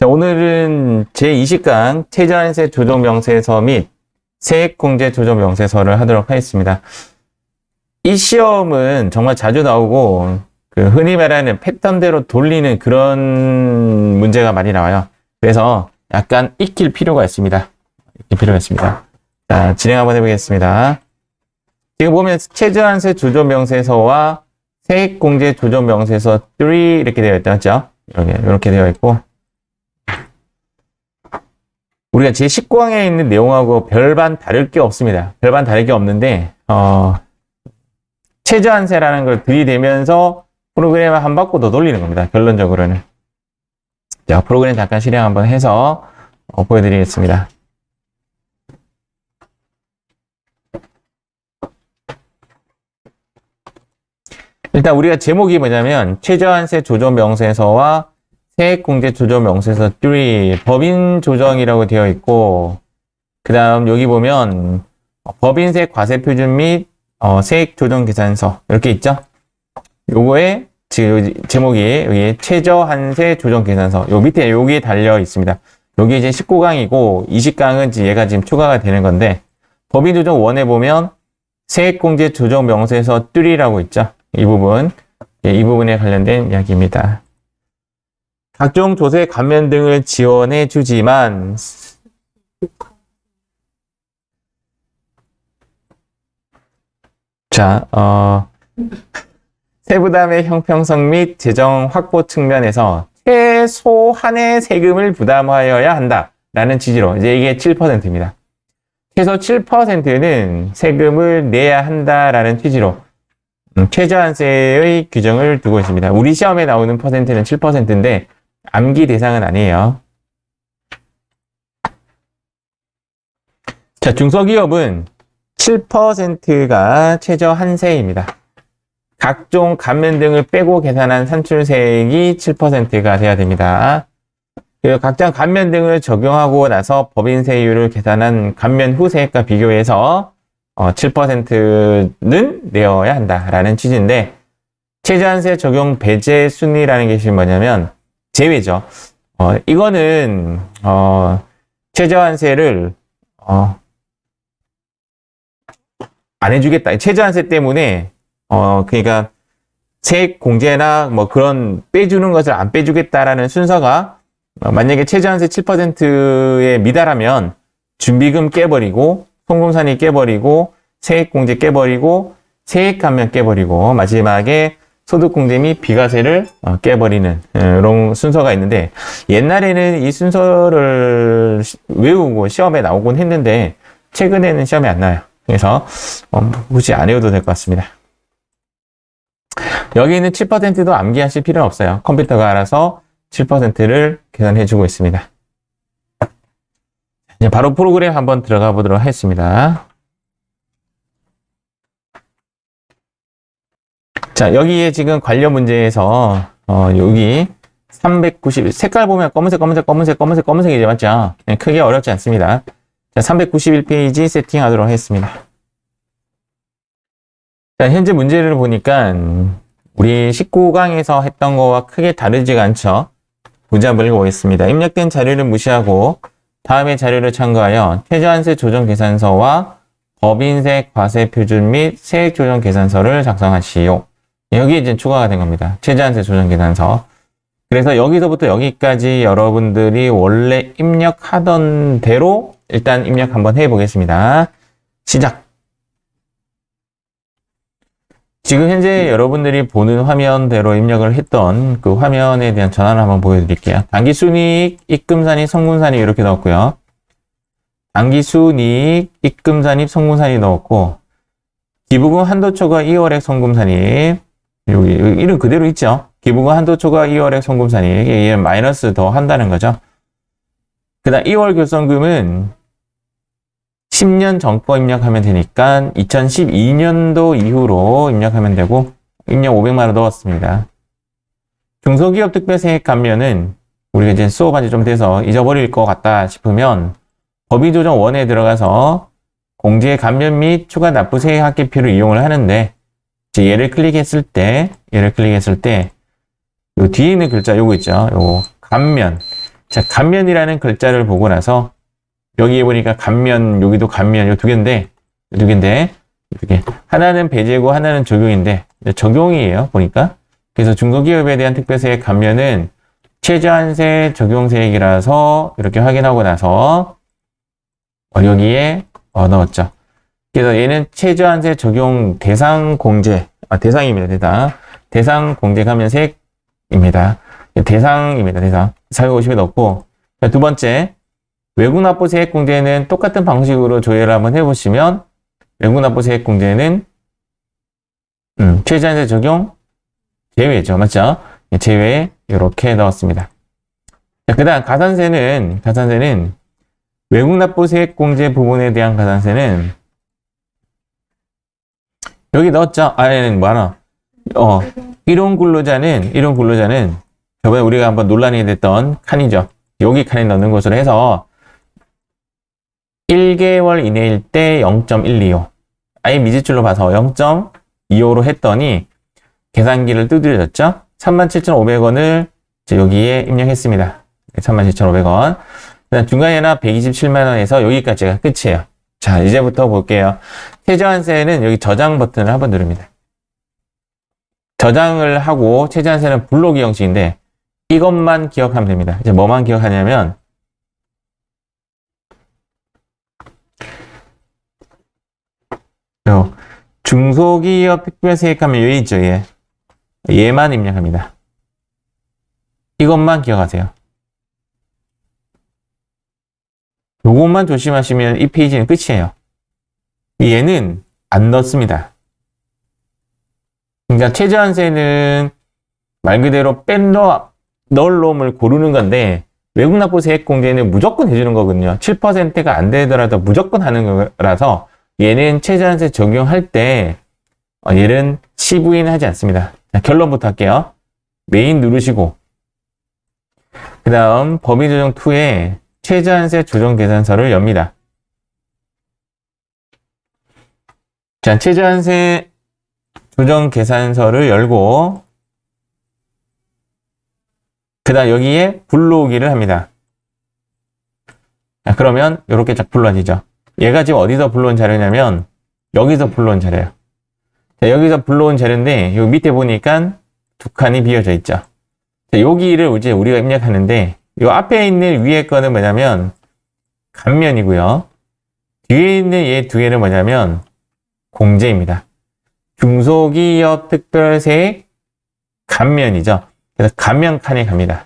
자, 오늘은 제20강 최저한세 조정명세서 및 세액공제 조정명세서를 하도록 하겠습니다. 이 시험은 정말 자주 나오고 흔히 말하는 패턴대로 돌리는 그런 문제가 많이 나와요. 그래서 약간 익힐 필요가 있습니다. 자, 진행 한번 해보겠습니다. 지금 보면 최저한세 조정명세서와 세액공제 조정명세서 3 이렇게 되어 있다, 맞죠? 이렇게 되어 있고, 우리가 제19강에 있는 내용하고 별반 다를 게 없습니다. 별반 다를 게 없는데, 최저한세라는 걸 들이대면서 프로그램을 한 바퀴 더 돌리는 겁니다. 결론적으로는. 자, 프로그램 잠깐 실행 한번 해서 보여드리겠습니다. 일단 우리가 제목이 뭐냐면 최저한세 조정명세서와 세액공제 조정명세서 3 법인 조정이라고 되어 있고, 그 다음 여기 보면 법인세 과세표준 및 세액 조정 계산서 이렇게 있죠. 요거에 지금 제목이 여기 최저한세 조정 계산서 요 밑에 여기에 달려 있습니다. 여기 이제 19강이고 20강은 얘가 지금 추가가 되는 건데, 법인 조정 1에 보면 세액공제 조정명세서 3라고 있죠. 이 부분, 이 부분에 관련된 이야기입니다. 각종 조세 감면 등을 지원해 주지만 세부담의 형평성 및 재정 확보 측면에서 최소한의 세금을 부담하여야 한다라는 취지로, 이제 이게 7%입니다. 최소 7%는 세금을 내야 한다라는 취지로 최저한세의 규정을 두고 있습니다. 우리 시험에 나오는 퍼센트는 7%인데 암기 대상은 아니에요. 자, 중소기업은 7%가 최저한세입니다. 각종 감면 등을 빼고 계산한 산출세액이 7%가 돼야 됩니다. 그리고 각종 감면 등을 적용하고 나서 법인세율을 계산한 감면 후 세액과 비교해서 7%는 내어야 한다라는 취지인데, 최저한세 적용 배제 순위라는 게 지금 뭐냐면 제외죠. 이거는 최저한세를 안 해주겠다. 최저한세 때문에 그러니까 세액 공제나 뭐 그런 빼주는 것을 안 빼주겠다라는 순서가, 만약에 최저한세 7%에 미달하면 준비금 깨버리고 송금산이 깨버리고 세액공제 깨버리고 세액감면 깨버리고 마지막에 소득공제 및 비과세를 깨버리는 이런 순서가 있는데, 옛날에는 이 순서를 외우고 시험에 나오곤 했는데 최근에는 시험에 안 나와요. 그래서 굳이 안 외워도 될 것 같습니다. 여기 있는 7%도 암기하실 필요는 없어요. 컴퓨터가 알아서 7%를 계산해 주고 있습니다. 이제 바로 프로그램 한번 들어가 보도록 하겠습니다. 자, 여기에 지금 관련 문제에서 여기 390, 색깔 보면 검은색이죠, 맞죠? 크게 어렵지 않습니다. 자, 391페이지 세팅하도록 하겠습니다. 자, 현재 문제를 보니까 우리 19강에서 했던 거와 크게 다르지가 않죠. 문제를 보겠습니다. 입력된 자료를 무시하고 다음의 자료를 참고하여 최저한세 조정 계산서와 법인세 과세 표준 및 세액 조정 계산서를 작성하시오. 여기에 이제 추가가 된 겁니다. 최저한세 조정 계산서. 그래서 여기서부터 여기까지 여러분들이 원래 입력하던 대로 일단 입력 한번 해보겠습니다. 시작! 지금 현재 여러분들이 보는 화면대로 입력을 했던 그 화면에 대한 전환을 한번 보여드릴게요. 당기순이익, 입금산입, 송금산입 이렇게 넣었고요. 당기순이익, 입금산입, 송금산입 넣었고, 기부금 한도초과 2월액 송금산입, 여기 이름 그대로 있죠. 기부금 한도초과 2월액 송금산입, 이게 마이너스 더 한다는 거죠. 그 다음 2월 교성금은 10년 전 거 입력하면 되니까 2012년도 이후로 입력하면 되고, 입력 500만원 넣었습니다. 중소기업 특별세액 감면은 우리가 이제 수업한 지 좀 돼서 잊어버릴 것 같다 싶으면 법인조정 1에 들어가서 공제 감면 및 추가 납부세액 합계표를 이용을 하는데, 이제 얘를 클릭했을 때 요 뒤에 있는 글자 요거 있죠. 요거 감면. 자, 감면이라는 글자를 보고 나서 여기에 보니까 감면, 여기도 감면, 요 두 개인데, 하나는 배제고 하나는 적용인데, 적용이에요, 보니까. 그래서 중소기업에 대한 특별세액 감면은 최저한세 적용세액이라서 이렇게 확인하고 나서 여기에 넣었죠. 그래서 얘는 최저한세 적용 대상 공제, 대상입니다, 대상 공제 감면세액입니다. 대상입니다, 대상. 450에 넣고, 두 번째, 외국납부세액 공제는 똑같은 방식으로 조회를 한번 해보시면, 외국납부세액 공제는, 최저한세 적용 제외죠. 맞죠? 제외, 이렇게 넣었습니다. 그 다음, 가산세는, 외국납부세액 공제 부분에 대한 가산세는, 여기 넣었죠? 일용근로자는, 저번에 우리가 한번 논란이 됐던 칸이죠. 여기 칸에 넣는 것으로 해서 1개월 이내일 때 0.125. 아예 미지출로 봐서 0.25로 했더니 계산기를 두드려줬죠. 37,500원을 여기에 입력했습니다. 37,500원. 그다음 중간에나 127만 원에서 여기까지가 끝이에요. 자, 이제부터 볼게요. 최저한세는 여기 저장 버튼을 한번 누릅니다. 저장을 하고 최저한세는 블록이 형식인데 이것만 기억하면 됩니다. 이제 뭐만 기억하냐면 중소기업 특별세액하면 여기 있죠. 얘만 입력합니다. 이것만 기억하세요. 요것만 조심하시면 이 페이지는 끝이에요. 얘는 안 넣습니다. 그러니까 최저한세는 말 그대로 넣을 놈을 고르는 건데 외국납부세액 공제는 무조건 해주는 거거든요. 7%가 안 되더라도 무조건 하는 거라서 얘는 최저한세 적용할 때 얘는 CV는 하지 않습니다. 자, 결론부터 할게요. 메인 누르시고 그 다음 범위조정2에 최저한세 조정계산서를 엽니다. 자, 최저한세 조정계산서를 열고 그 다음 여기에 불러오기를 합니다. 자, 그러면 이렇게 쫙 불러지죠. 얘가 지금 어디서 불러온 자료냐면 여기서 불러온 자료예요. 자, 여기서 불러온 자료인데 여기 밑에 보니까 두 칸이 비어져 있죠. 자, 여기를 이제 우리가 입력하는데 이 앞에 있는 위에 거는 뭐냐면 감면이고요. 뒤에 있는 얘 두 개는 뭐냐면 공제입니다. 중소기업 특별세액 감면이죠. 그래서 감면 칸에 갑니다.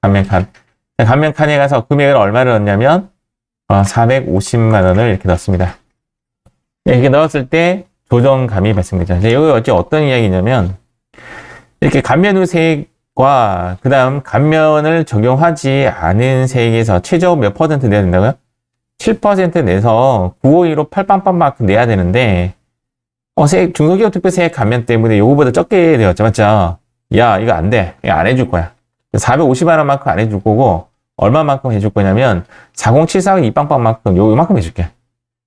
감면 칸. 감면 칸에 가서 금액을 얼마를 넣냐면 450만 원을 이렇게 넣습니다. 이렇게 넣었을 때 조정감이 발생되죠. 여기 어째 어떤 이야기냐면 이렇게 감면 후 세액과 그 다음 감면을 적용하지 않은 세액에서 최저 몇 % 내야 된다고요? 7% 내서 951로 팔빵빵만큼 내야 되는데 중소기업 특별세액 감면 때문에 요거보다 적게 되었죠. 맞죠? 야, 이거 안 돼. 이거 안 해줄 거야. 450만 원만큼 안 해줄 거고 얼마만큼 해줄 거냐면 4074 이빵빵만큼 요만큼 해줄게.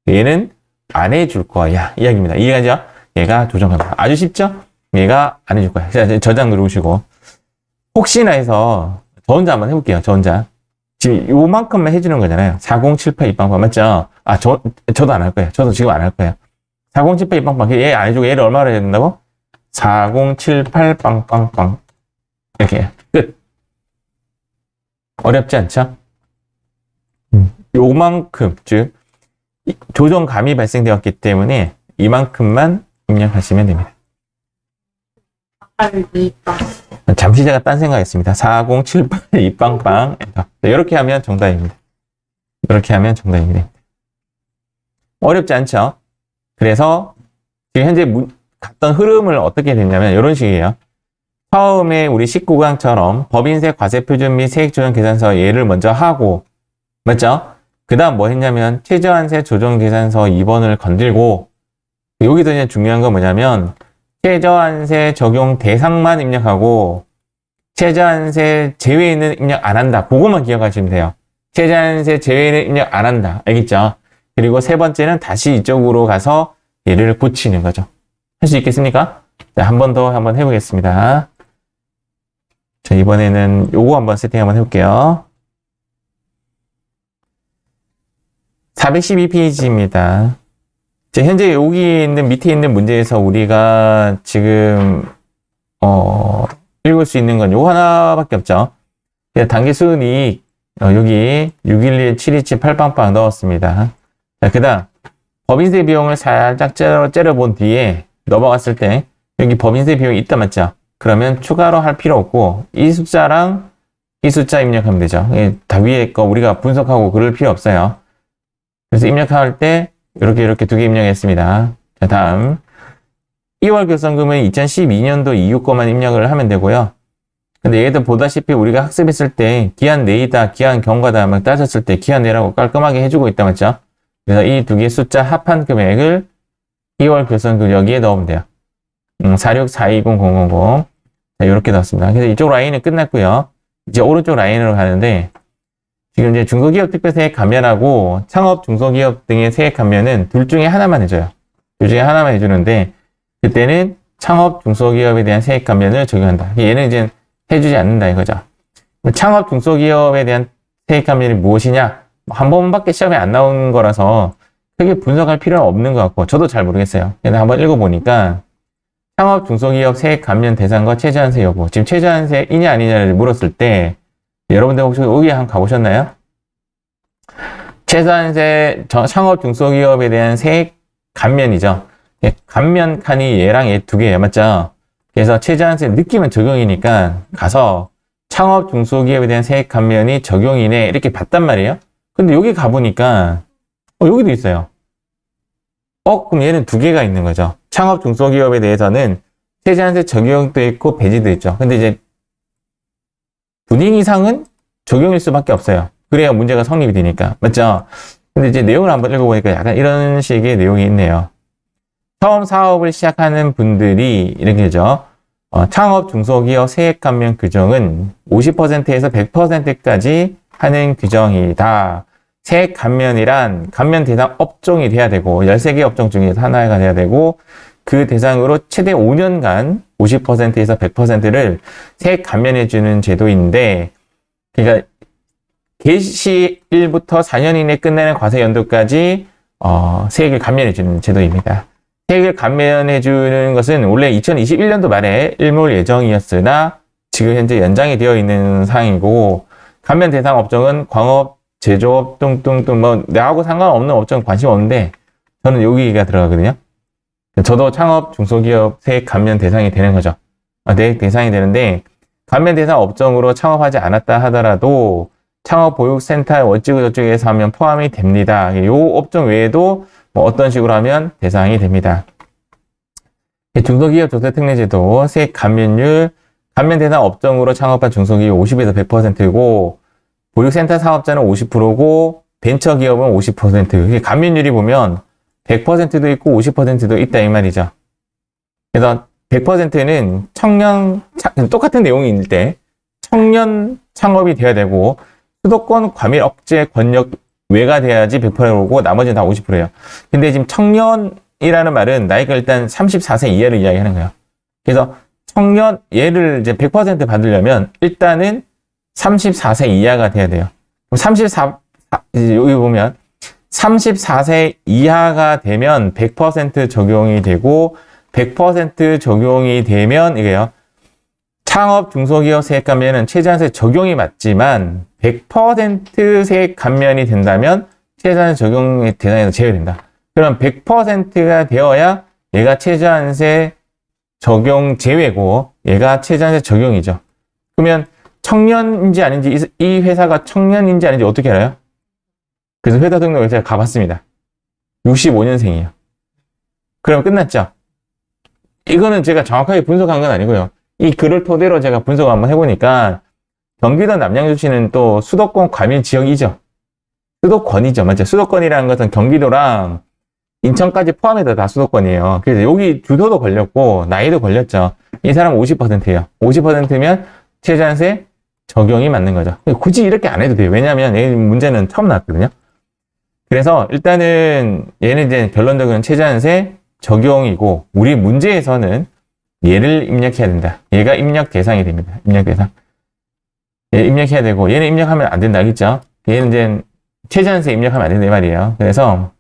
얘는 안 해줄 거야. 이야기입니다. 이해가죠? 얘가 조정합니다. 아주 쉽죠? 얘가 안 해줄 거야. 자, 저장 누르시고 혹시나 해서 저 혼자 한번 해볼게요. 저 혼자. 지금 요만큼만 해주는 거잖아요. 4078 이빵빵 맞죠? 저도 안 할 거예요. 저도 지금 안 할 거예요. 4078 이빵빵 얘 안 해주고 얘를 얼마나 해야 된다고? 4078 빵빵빵 이렇게 끝. 어렵지 않죠? 요만큼 즉 조정감이 발생되었기 때문에 이만큼만 입력하시면 됩니다. 잠시 제가 딴 생각했습니다. 4078 이빵빵 엔터. 이렇게 하면 정답입니다. 이렇게 하면 정답입니다. 어렵지 않죠? 그래서 지금 현재 갔던 흐름을 어떻게 됐냐면 이런 식이에요. 처음에 우리 19강처럼 법인세 과세표준 및 세액조정계산서 얘를 먼저 하고 맞죠? 그 다음 뭐 했냐면 최저한세 조정계산서 2번을 건들고 여기서 이제 중요한 건 뭐냐면 최저한세 적용 대상만 입력하고 최저한세 제외는 입력 안 한다. 그것만 기억하시면 돼요. 최저한세 제외는 입력 안 한다. 알겠죠? 그리고 세 번째는 다시 이쪽으로 가서 얘를 고치는 거죠. 할 수 있겠습니까? 자, 한 번 더 한번 해보겠습니다. 자, 이번에는 요거 한번 세팅 한번 해볼게요. 412페이지입니다. 현재 여기 있는 밑에 있는 문제에서 우리가 지금 읽을 수 있는 건 요 하나밖에 없죠. 단기 수익 여기 611, 727, 8빵빵 넣었습니다. 자, 그다음 법인세 비용을 살짝 째려본 뒤에 넘어갔을 때 여기 법인세 비용이 있다 맞죠? 그러면 추가로 할 필요 없고 이 숫자랑 이 숫자 입력하면 되죠. 다 위에 거 우리가 분석하고 그럴 필요 없어요. 그래서 입력할 때 이렇게 두 개 입력했습니다. 자, 다음 2월 결산금은 2012년도 이후 거만 입력을 하면 되고요. 근데 얘도 보다시피 우리가 학습했을 때 기한 내이다, 기한 경과다 막 따졌을 때 기한 내라고 깔끔하게 해주고 있다 맞죠? 그래서 이 두 개 숫자 합한 금액을 2월 결산금 여기에 넣으면 돼요. 464200000 자, 이렇게 넣었습니다. 그래서 이쪽 라인은 끝났고요. 이제 오른쪽 라인으로 가는데 지금 이제 중소기업 특별세액 감면하고 창업 중소기업 등의 세액 감면은 둘 중에 하나만 해줘요. 둘 중에 하나만 해주는데 그때는 창업 중소기업에 대한 세액 감면을 적용한다. 얘는 이제 해주지 않는다 이거죠. 창업 중소기업에 대한 세액 감면이 무엇이냐? 한 번밖에 시험에 안 나온 거라서 크게 분석할 필요는 없는 것 같고 저도 잘 모르겠어요. 근데 한번 읽어보니까 창업 중소기업 세액 감면 대상과 최저한세 여부. 지금 최저한세이냐 아니냐를 물었을 때 여러분들 혹시 여기 한번 가보셨나요? 최저한세 창업 중소기업에 대한 세액 감면이죠. 감면 칸이 얘랑 얘 두 개예요. 맞죠? 그래서 최저한세 느낌은 적용이니까 가서 창업 중소기업에 대한 세액 감면이 적용이네 이렇게 봤단 말이에요. 근데 여기 가보니까 여기도 있어요. 그럼 얘는 두 개가 있는 거죠. 창업 중소기업에 대해서는 최저한세 적용도 있고 배제도 있죠. 근데 이제 분인 이상은 적용일 수밖에 없어요. 그래야 문제가 성립이 되니까. 맞죠? 근데 이제 내용을 한번 읽어보니까 약간 이런 식의 내용이 있네요. 처음 사업을 시작하는 분들이 이렇게 되죠. 창업 중소기업 세액 감면 규정은 50%에서 100%까지 하는 규정이다. 세액 감면이란 감면 대상 업종이 돼야 되고 13개 업종 중에서 하나가 돼야 되고 그 대상으로 최대 5년간 50%에서 100%를 세액 감면해주는 제도인데 그러니까 개시일부터 4년 이내 끝내는 과세 연도까지 세액을 감면해주는 제도입니다. 세액을 감면해주는 것은 원래 2021년도 말에 일몰 예정이었으나 지금 현재 연장이 되어 있는 상황이고 감면 대상 업종은 광업, 제조업 뚱뚱뚱 뭐 나하고 상관없는 업종은 관심 없는데 저는 여기가 들어가거든요. 저도 창업 중소기업 세액 감면 대상이 되는 거죠. 대상이 되는데 감면 대상 업종으로 창업하지 않았다 하더라도 창업보육센터 어찌고 저찌고에서 하면 포함이 됩니다. 이 업종 외에도 뭐 어떤 식으로 하면 대상이 됩니다. 중소기업 조세특례제도 세액 감면율 감면 대상 업종으로 창업한 중소기업 50에서 100%고 보육센터 사업자는 50%고 벤처기업은 50%. 감면율이 보면 100%도 있고 50%도 있다 이 말이죠. 그래서 100%는 똑같은 내용일 때 청년 창업이 돼야 되고 수도권 과밀 억제 권역 외가 돼야지 100%고 나머지는 다 50%예요. 근데 지금 청년이라는 말은 나이가 일단 34세 이하를 이야기하는 거예요. 그래서 청년 얘를 이제 100% 받으려면 일단은 34세 이하가 돼야 돼요. 그럼 여기 보면 34세 이하가 되면 100% 적용이 되고 100% 적용이 되면 이게요. 창업 중소기업 세액 감면은 최저한세 적용이 맞지만 100% 세액 감면이 된다면 최저한세 적용의 대상에서 제외된다. 그럼 100%가 되어야 얘가 최저한세 적용 제외고 얘가 최저한세 적용이죠. 그러면 청년인지 아닌지 이 회사가 청년인지 아닌지 어떻게 알아요? 그래서 회사 등록을 제가 가봤습니다. 65년생이에요. 그럼 끝났죠? 이거는 제가 정확하게 분석한 건 아니고요. 이 글을 토대로 제가 분석을 한번 해보니까 경기도 남양주시는 또 수도권 과밀 지역이죠. 수도권이죠. 맞죠? 수도권이라는 것은 경기도랑 인천까지 포함해서 다 수도권이에요. 그래서 여기 주소도 걸렸고 나이도 걸렸죠. 이 사람 50%예요. 50%면 최저한세 적용이 맞는 거죠. 굳이 이렇게 안 해도 돼요. 왜냐하면 이 문제는 처음 나왔거든요. 그래서 일단은 얘는 이제 결론적으로는 최저한세 적용이고 우리 문제에서는 얘를 입력해야 된다. 얘가 입력 대상이 됩니다. 입력 대상. 얘 입력해야 되고 얘는 입력하면 안 된다. 알겠죠? 얘는 이제 최저한세 입력하면 안 된다 이 말이에요. 그래서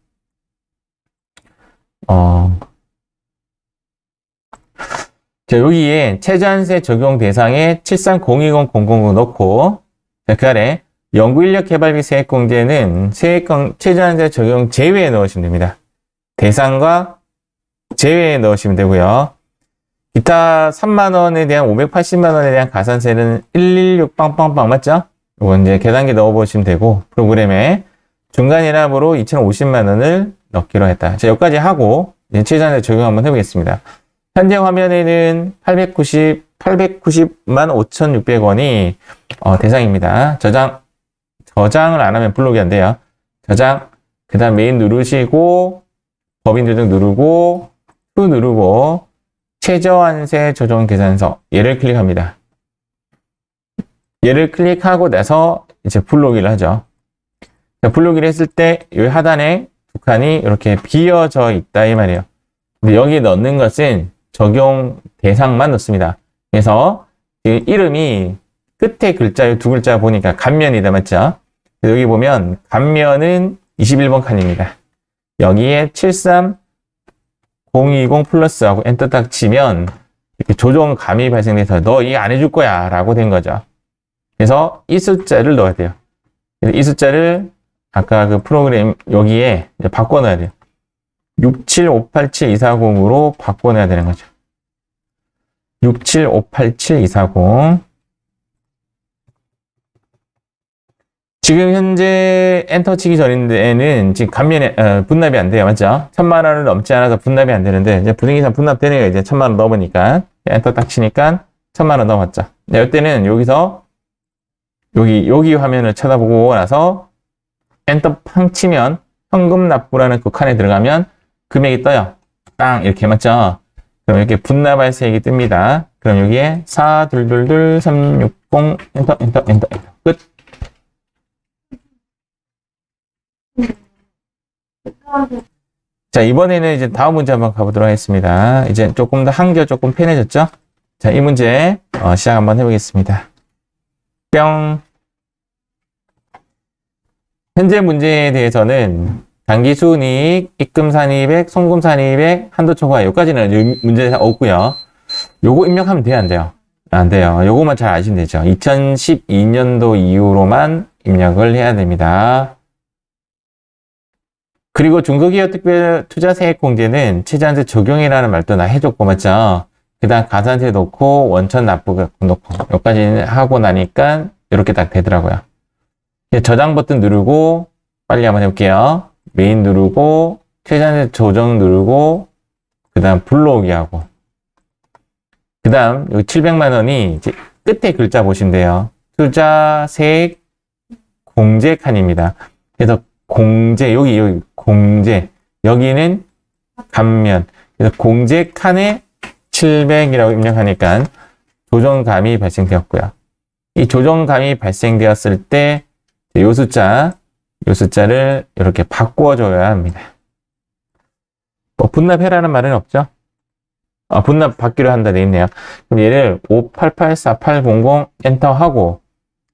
자, 여기에 최저한세 적용 대상에 7302000 넣고 자, 그 아래 연구인력 개발비 세액공제는 최저한세 적용 제외에 넣으시면 됩니다. 대상과 제외에 넣으시면 되고요. 기타 3만원에 대한 580만원에 대한 가산세는 116 빵빵빵 맞죠? 이거 이제 계단계 넣어보시면 되고 프로그램에 중간이납으로 2050만원을 넣기로 했다. 자, 여기까지 하고 이제 최저한세 적용 한번 해보겠습니다. 현재 화면에는 890만 5,600원이 대상입니다. 저장을 안 하면 블록이 안 돼요. 저장, 그 다음 메인 누르시고 법인 조정 누르고 후 누르고 최저한세 조정 계산서 얘를 클릭합니다. 얘를 클릭하고 나서 이제 블록이를 하죠. 자, 블록이를 했을 때 여기 하단에 두 칸이 이렇게 비어져 있다 이 말이에요. 근데 여기 넣는 것은 적용 대상만 넣습니다. 그래서 이름이 끝에 글자 두 글자 보니까 감면이다 맞죠? 여기 보면 감면은 21번 칸입니다. 여기에 73020 플러스하고 엔터 딱 치면 이렇게 조정감이 발생돼서 너 이거 안 해줄 거야 라고 된 거죠. 그래서 이 숫자를 넣어야 돼요. 이 숫자를 아까 그 프로그램 여기에 이제 바꿔놔야 돼요. 67587-240으로 바꿔내야 되는 거죠. 67587-240. 지금 현재 엔터 치기 전인데는 지금 분납이 안 돼요. 맞죠? 1000만 원을 넘지 않아서 분납이 안 되는데 이제 부등기상 분납되네요. 이제 1000만 원 넘으니까 엔터 딱 치니까 1000만 원 넘었죠. 네, 이때는 여기서 여기 화면을 쳐다보고 나서 엔터 팡 치면 현금 납부라는 그 칸에 들어가면 금액이 떠요. 땅 이렇게 맞죠? 그럼 이렇게 분납할세액이 뜹니다. 그럼 여기에 422360 엔터 끝. 자, 이번에는 이제 다음 문제 한번 가보도록 하겠습니다. 이제 조금 더 한결 조금 편해졌죠? 자, 이 문제 시작 한번 해보겠습니다. 뿅. 현재 문제에 대해서는 당기순이익, 입금산이익, 송금산이익, 한도초과 여기까지는 문제 없고요. 요거 입력하면 돼요, 안 돼요? 안 돼요. 요거만 잘 아시면 되죠. 2012년도 이후로만 입력을 해야 됩니다. 그리고 중소기업 특별 투자세액공제는 최저한세 적용이라는 말도 나 해줬고 맞죠? 그 다음 가산세 넣고 원천 납부 넣고 여기까지 하고 나니까 이렇게 딱 되더라고요. 저장 버튼 누르고 빨리 한번 해볼게요. 메인 누르고 최저한세 조정 누르고 그 다음 불러오기 하고 그 다음 여기 700만 원이 이제 끝에 글자 보시면 돼요. 투자세액 공제 칸입니다. 그래서 공제 여기 공제 여기는 감면 그래서 공제 칸에 700이라고 입력하니까 조정감이 발생되었고요. 이 조정감이 발생되었을 때 이 숫자를 이렇게 바꿔줘야 합니다. 뭐 분납해라는 말은 없죠? 분납 받기로 한다 돼 있네요. 그럼 얘를 5884800 엔터하고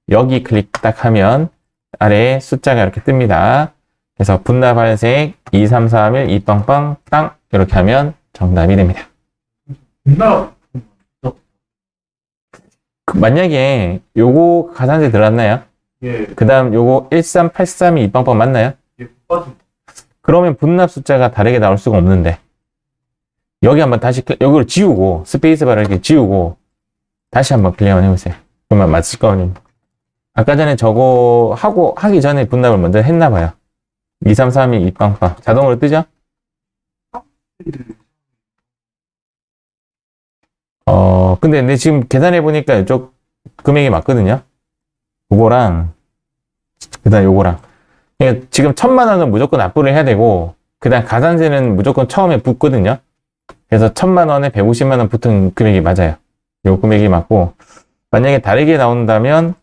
여기 클릭 딱 하면 아래에 숫자가 이렇게 뜹니다. 그래서 분납할세액 2331 2빵빵 땅 이렇게 하면 정답이 됩니다. 만약에 요거 가산세 들어갔나요? 예. 그 다음 요거 13832 2빵빵 맞나요? 예, 빠진. 그러면 분납 숫자가 다르게 나올 수가 없는데 여기 한번 다시 여기를 지우고 스페이스바를 이렇게 지우고 다시 한번 클릭 한번 해보세요. 그러면 맞을 거거든요. 아까 전에 저거 하기 전에 분납을 먼저 했나 봐요. 2332 2빵빵 자동으로 뜨죠? 근데 지금 계산해 보니까 이쪽 금액이 맞거든요. 요거랑 그다음 요거랑 그러니까 지금 1000만 원은 무조건 납부를 해야 되고 그다음 가산세는 무조건 처음에 붙거든요. 그래서 1000만 원에 150만 원 붙은 금액이 맞아요. 요 금액이 맞고 만약에 다르게 나온다면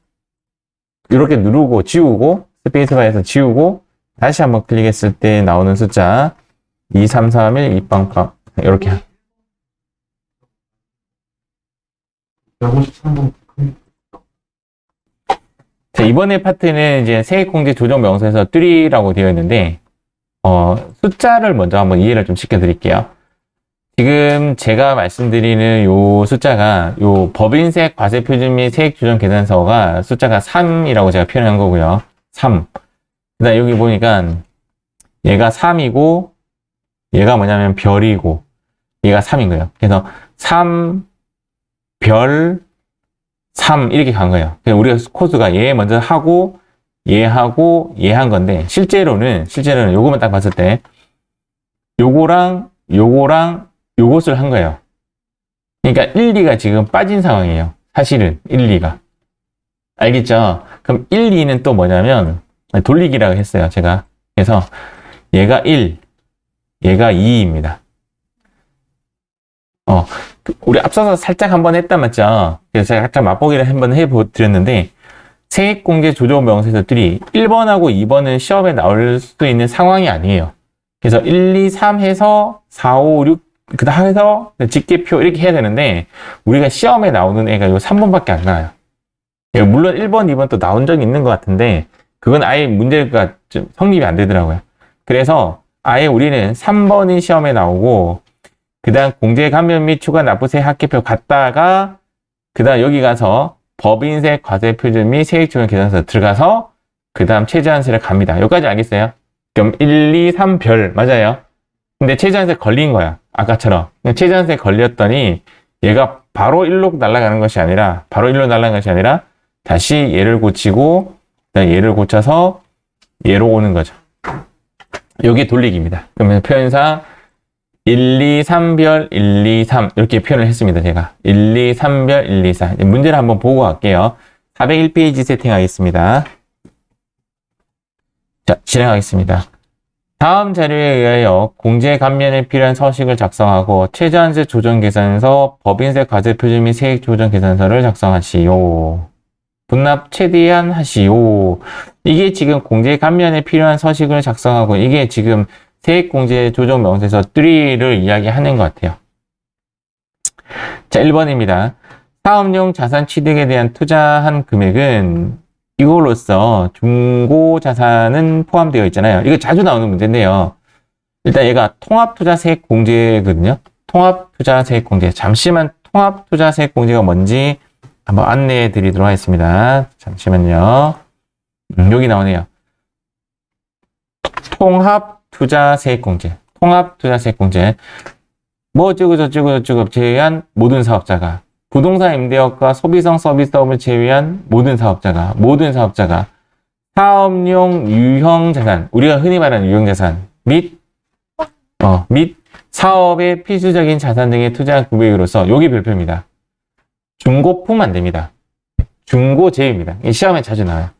이렇게 누르고 지우고 스페이스바에서 지우고 다시 한번 클릭했을 때 나오는 숫자 2331 2빵빵 이렇게 153번. 자, 이번에 파트는 이제 세액공제 조정 명세서 3라고 되어 있는데, 숫자를 먼저 한번 이해를 좀 시켜드릴게요. 지금 제가 말씀드리는 요 숫자가 요 법인세 과세표준 및 세액조정계산서가 숫자가 3이라고 제가 표현한 거고요. 3. 그다음 여기 보니까 얘가 3이고 얘가 뭐냐면 별이고 얘가 3인 거예요. 그래서 3, 별, 3 이렇게 간 거예요. 그래서 우리가 코드가 얘 먼저 하고 얘하고 얘 한 건데 실제로는 요거만 딱 봤을 때 요거랑 요것을 한 거예요. 그러니까 1, 2가 지금 빠진 상황이에요. 사실은 1, 2가. 알겠죠? 그럼 1, 2는 또 뭐냐면 돌리기라고 했어요. 제가. 그래서 얘가 1, 얘가 2입니다. 우리 앞서서 살짝 한번 했다 맞죠? 그래서 제가 살짝 맛보기를 한번 해드렸는데 세액공제 조정명세서들이 1번하고 2번은 시험에 나올 수 있는 상황이 아니에요. 그래서 1, 2, 3 해서 4, 5, 6 그 다음 해서 직계표 이렇게 해야 되는데 우리가 시험에 나오는 애가 요 3번밖에 안 나와요. 물론 1번, 2번 또 나온 적이 있는 것 같은데 그건 아예 문제가 좀 성립이 안 되더라고요. 그래서 아예 우리는 3번이 시험에 나오고 그 다음 공제감면 및 추가 납부세 합계표 갔다가 그 다음 여기 가서 법인세 과세표준 및 세액조정계산서 들어가서 그 다음 최저한세를 갑니다. 여기까지 알겠어요? 그럼 1, 2, 3 별 맞아요? 근데 최저한세 걸린 거야. 아까처럼. 최저한세 걸렸더니 얘가 바로 1로 날아가는 것이 아니라 다시 얘를 고치고 그다음 얘를 고쳐서 얘로 오는 거죠. 이게 돌리기입니다. 그러면 표현상 1, 2, 3별 1, 2, 3 이렇게 표현을 했습니다. 제가 1, 2, 3별 1, 2, 4 문제를 한번 보고 갈게요. 401페이지 세팅하겠습니다. 자, 진행하겠습니다. 다음 자료에 의하여 공제 감면에 필요한 서식을 작성하고 최저한세 조정계산서, 법인세 과세표준 및 세액조정계산서를 작성하시오. 분납 최대한 하시오. 이게 지금 공제 감면에 필요한 서식을 작성하고 이게 지금 세액공제 조정명세서 3를 이야기하는 것 같아요. 자, 1번입니다. 사업용 자산 취득에 대한 투자한 금액은 이걸로써 중고자산은 포함되어 있잖아요. 이거 자주 나오는 문제인데요. 일단 얘가 통합투자세액공제거든요. 통합투자세액공제. 잠시만 통합투자세액공제가 뭔지 한번 안내해 드리도록 하겠습니다. 잠시만요. 여기 나오네요. 통합투자세액공제. 통합투자세액공제. 뭐 어쩌고 제외한 모든 사업자가 부동산 임대업과 소비성 서비스업을 제외한 모든 사업자가 사업용 유형자산, 우리가 흔히 말하는 유형자산 및 사업의 필수적인 자산 등에 투자한 금액으로서 여기 별표입니다. 중고품 안 됩니다. 중고 제외입니다. 시험에 자주 나와요.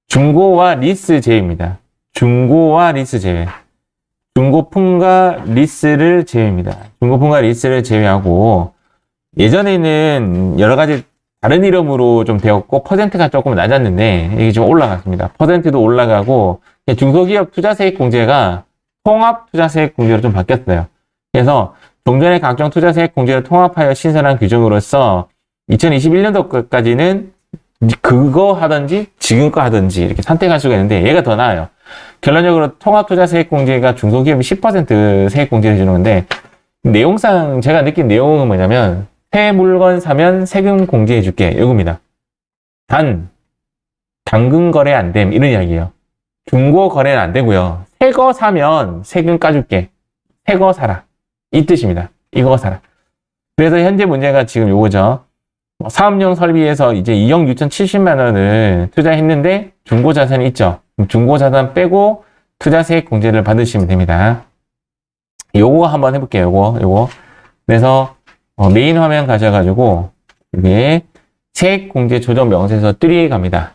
중고와 리스 제외입니다. 중고와 리스 제외. 중고품과 리스를 제외입니다. 중고품과 리스를 제외하고 예전에는 여러 가지 다른 이름으로 좀 되었고 퍼센트가 조금 낮았는데 이게 좀 올라갔습니다. 퍼센트도 올라가고 중소기업 투자세액공제가 통합투자세액공제로 좀 바뀌었어요. 그래서 종전의 각종 투자세액공제를 통합하여 신설한 규정으로서 2021년도까지는 그거 하든지 지금 거 하든지 이렇게 선택할 수가 있는데 얘가 더 나아요. 결론적으로 통합투자세액공제가 중소기업이 10% 세액공제를 주는 건데 내용상 제가 느낀 내용은 뭐냐면 새 물건 사면 세금 공제해 줄게 이겁니다. 단 당근 거래 안 됨 이런 이야기예요. 중고 거래는 안 되고요. 새 거 사면 세금 까줄게. 새 거 사라. 이 뜻입니다. 이거 사라. 그래서 현재 문제가 지금 요거죠. 사업용 설비에서 이제 2억 6,070만 원을 투자했는데 중고자산이 있죠. 중고자산 빼고 투자세액 공제를 받으시면 됩니다. 요거 한번 해볼게요. 요거. 그래서 메인 화면 가셔가지고 여기에 세액공제 조정 명세서 3에 갑니다.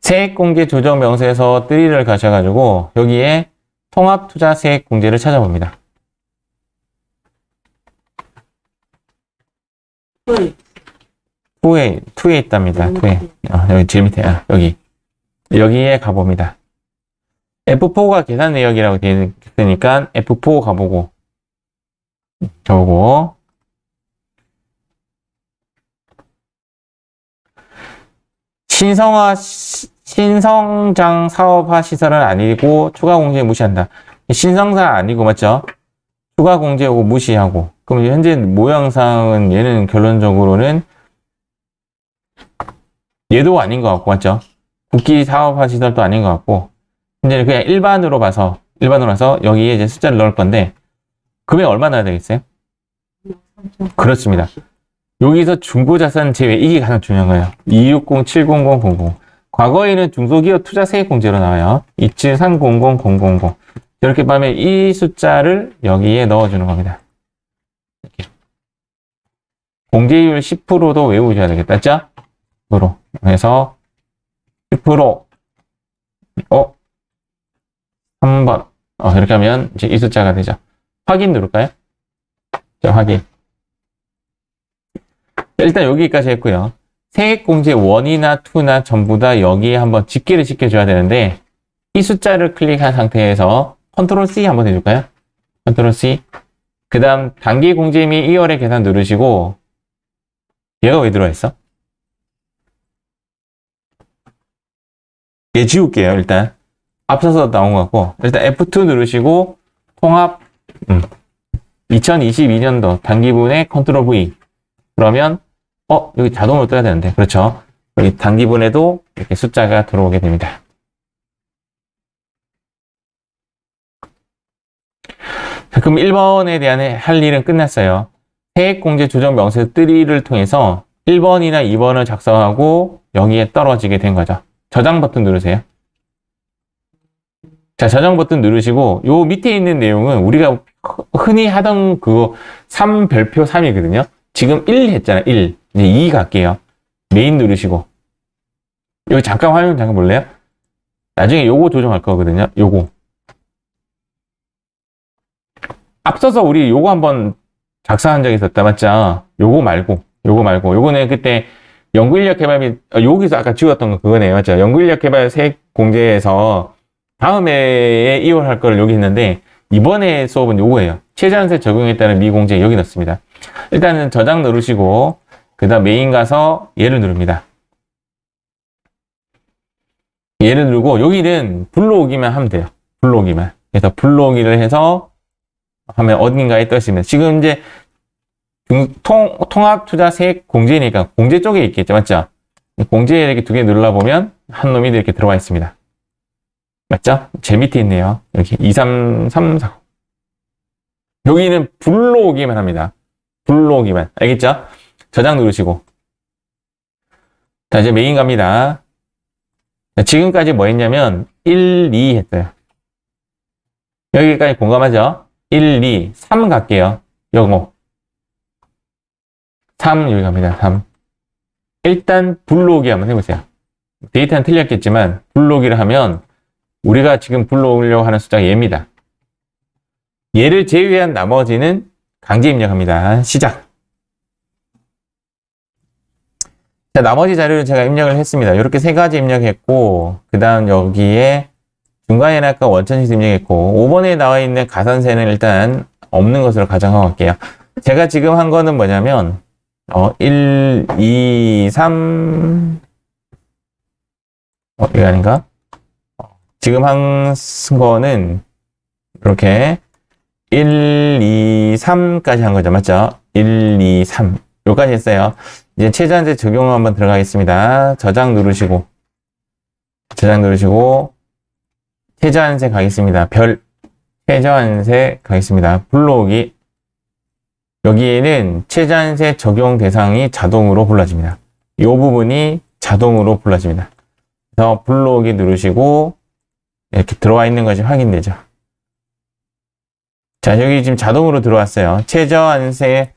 세액공제 조정 명세서 3를 가셔가지고 여기에 통합투자세액공제를 찾아봅니다. 투에 있답니다. 투에. 여기 제일 밑에, 여기에 가봅니다. F4가 계산 내역이라고 되어 있으니까 F4 가보고, 저거. 신성장 사업화 시설은 아니고 추가 공제 무시한다. 신성사 아니고 맞죠? 추가 공제하고 무시하고. 그럼 현재 모양상은 얘는 결론적으로는 얘도 아닌 것 같고 맞죠? 국기 사업화 시설도 아닌 것 같고 현재는 그냥 일반으로 봐서 여기에 이제 숫자를 넣을 건데 금액 얼마나 되겠어요? 그렇습니다. 여기서 중고자산 제외 이게 가장 중요한 거예요. 260, 700, 000. 과거에는 중소기업 투자세액공제로 나와요. 2730, 000. 이렇게 보면 이 숫자를 여기에 넣어주는 겁니다. 이렇게. 공제율 10%도 외우셔야 되겠다. 맞죠? 10%. 그래서 10%. 3번. 이렇게 하면 이제 이 숫자가 되죠. 확인 누를까요? 자, 확인. 일단 여기까지 했고요. 세액공제 1이나 2나 전부 다 여기에 한번 집계를 시켜줘야 되는데 이 숫자를 클릭한 상태에서 컨트롤 C 한번 해줄까요? 컨트롤 C. 그 다음 단기공제 및 2월의 계산 누르시고 얘가 왜 들어있어? 얘 지울게요. 일단 앞서서 나온 것 같고 일단 F2 누르시고 통합 2022년도 단기분의 컨트롤 V. 그러면 여기 자동으로 떠야 되는데 그렇죠. 여기 단기분에도 이렇게 숫자가 들어오게 됩니다. 자, 그럼 1번에 대한 할 일은 끝났어요. 세액공제 조정 명세 3를 통해서 1번이나 2번을 작성하고 여기에 떨어지게 된 거죠. 저장 버튼 누르세요. 자, 저장 버튼 누르시고 요 밑에 있는 내용은 우리가 흔히 하던 그거 3 별표 3이거든요. 지금 1 했잖아요. 1. 이제 2 갈게요. 메인 누르시고 여기 잠깐 화면 잠깐 볼래요? 나중에 요거 조정할 거거든요. 요거. 앞서서 우리 요거 한번 작성한 적이 있었다. 맞죠? 요거 말고. 요거는 그때 연구인력 개발 및 여기서 아까 지웠던 거 그거네요. 맞죠? 연구인력 개발 세액 공제에서 다음 해에 이월할 거를 여기 했는데 이번에 수업은 요거예요. 최저한세 적용에 따른 미공제 여기 넣습니다. 일단은 저장 누르시고 그 다음 메인 가서 얘를 누릅니다. 얘를 누르고 여기는 불러오기만 하면 돼요. 불러오기만. 그래서 불러오기를 해서 하면 어딘가에 떠있습니다. 지금 이제 통합투자세액 공제니까 공제 쪽에 있겠죠. 맞죠? 공제에 이렇게 두 개 눌러보면 한 놈이 이렇게 들어와 있습니다. 맞죠? 제일 밑에 있네요. 이렇게 2, 3, 3, 4. 여기는 불러오기만 합니다. 불러오기만. 알겠죠? 저장 누르시고. 자, 이제 메인 갑니다. 자, 지금까지 뭐 했냐면 1, 2 했어요. 여기까지 공감하죠? 1, 2, 3 갈게요. 영어. 3 여기 갑니다. 3. 일단 불러오기 한번 해보세요. 데이터는 틀렸겠지만 불러오기를 하면 우리가 지금 불러오려고 하는 숫자가 얘입니다. 얘를 제외한 나머지는 강제 입력합니다. 시작. 자, 나머지 자료를 제가 입력을 했습니다. 이렇게 세 가지 입력했고 그 다음 여기에 중간에 아까 원천식 입력했고 5번에 나와 있는 가산세는 일단 없는 것으로 가정하고 갈게요. 제가 지금 한 거는 뭐냐면 1, 2, 3 이거 아닌가? 지금 한 거는 이렇게 1, 2, 3까지 한 거죠. 맞죠? 1, 2, 3 여기까지 했어요. 이제 최저한세 적용 한번 들어가겠습니다. 저장 누르시고 최저한세 가겠습니다. 최저한세 가겠습니다. 불러오기. 여기에는 최저한세 적용 대상이 자동으로 불러집니다. 이 부분이 자동으로 불러집니다. 그래서 불러오기 누르시고 이렇게 들어와 있는 것이 확인되죠. 자, 여기 지금 자동으로 들어왔어요. 최저한세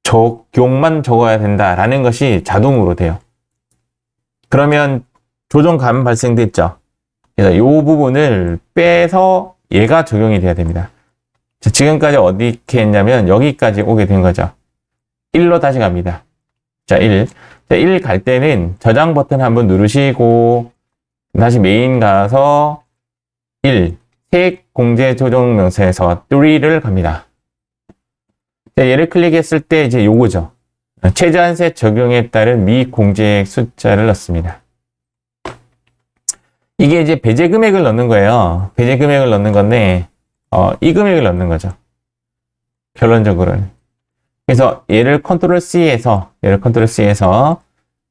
적용만 적어야 된다라는 것이 자동으로 돼요. 그러면 조정감 발생됐죠. 그래서 이 부분을 빼서 얘가 적용이 돼야 됩니다. 자, 지금까지 어디게 했냐면 여기까지 오게 된 거죠. 1로 다시 갑니다. 자, 1. 자, 1 갈 때는 저장 버튼 한번 누르시고 다시 메인 가서 1. 세액 공제 조정 명세에서 3를 갑니다. 얘를 클릭했을 때 이제 요거죠. 최저한세 적용에 따른 미공제액 숫자를 넣습니다. 이게 이제 배제 금액을 넣는 거예요. 배제 금액을 넣는 건데, 이 금액을 넣는 거죠. 결론적으로는. 그래서 얘를 컨트롤 C에서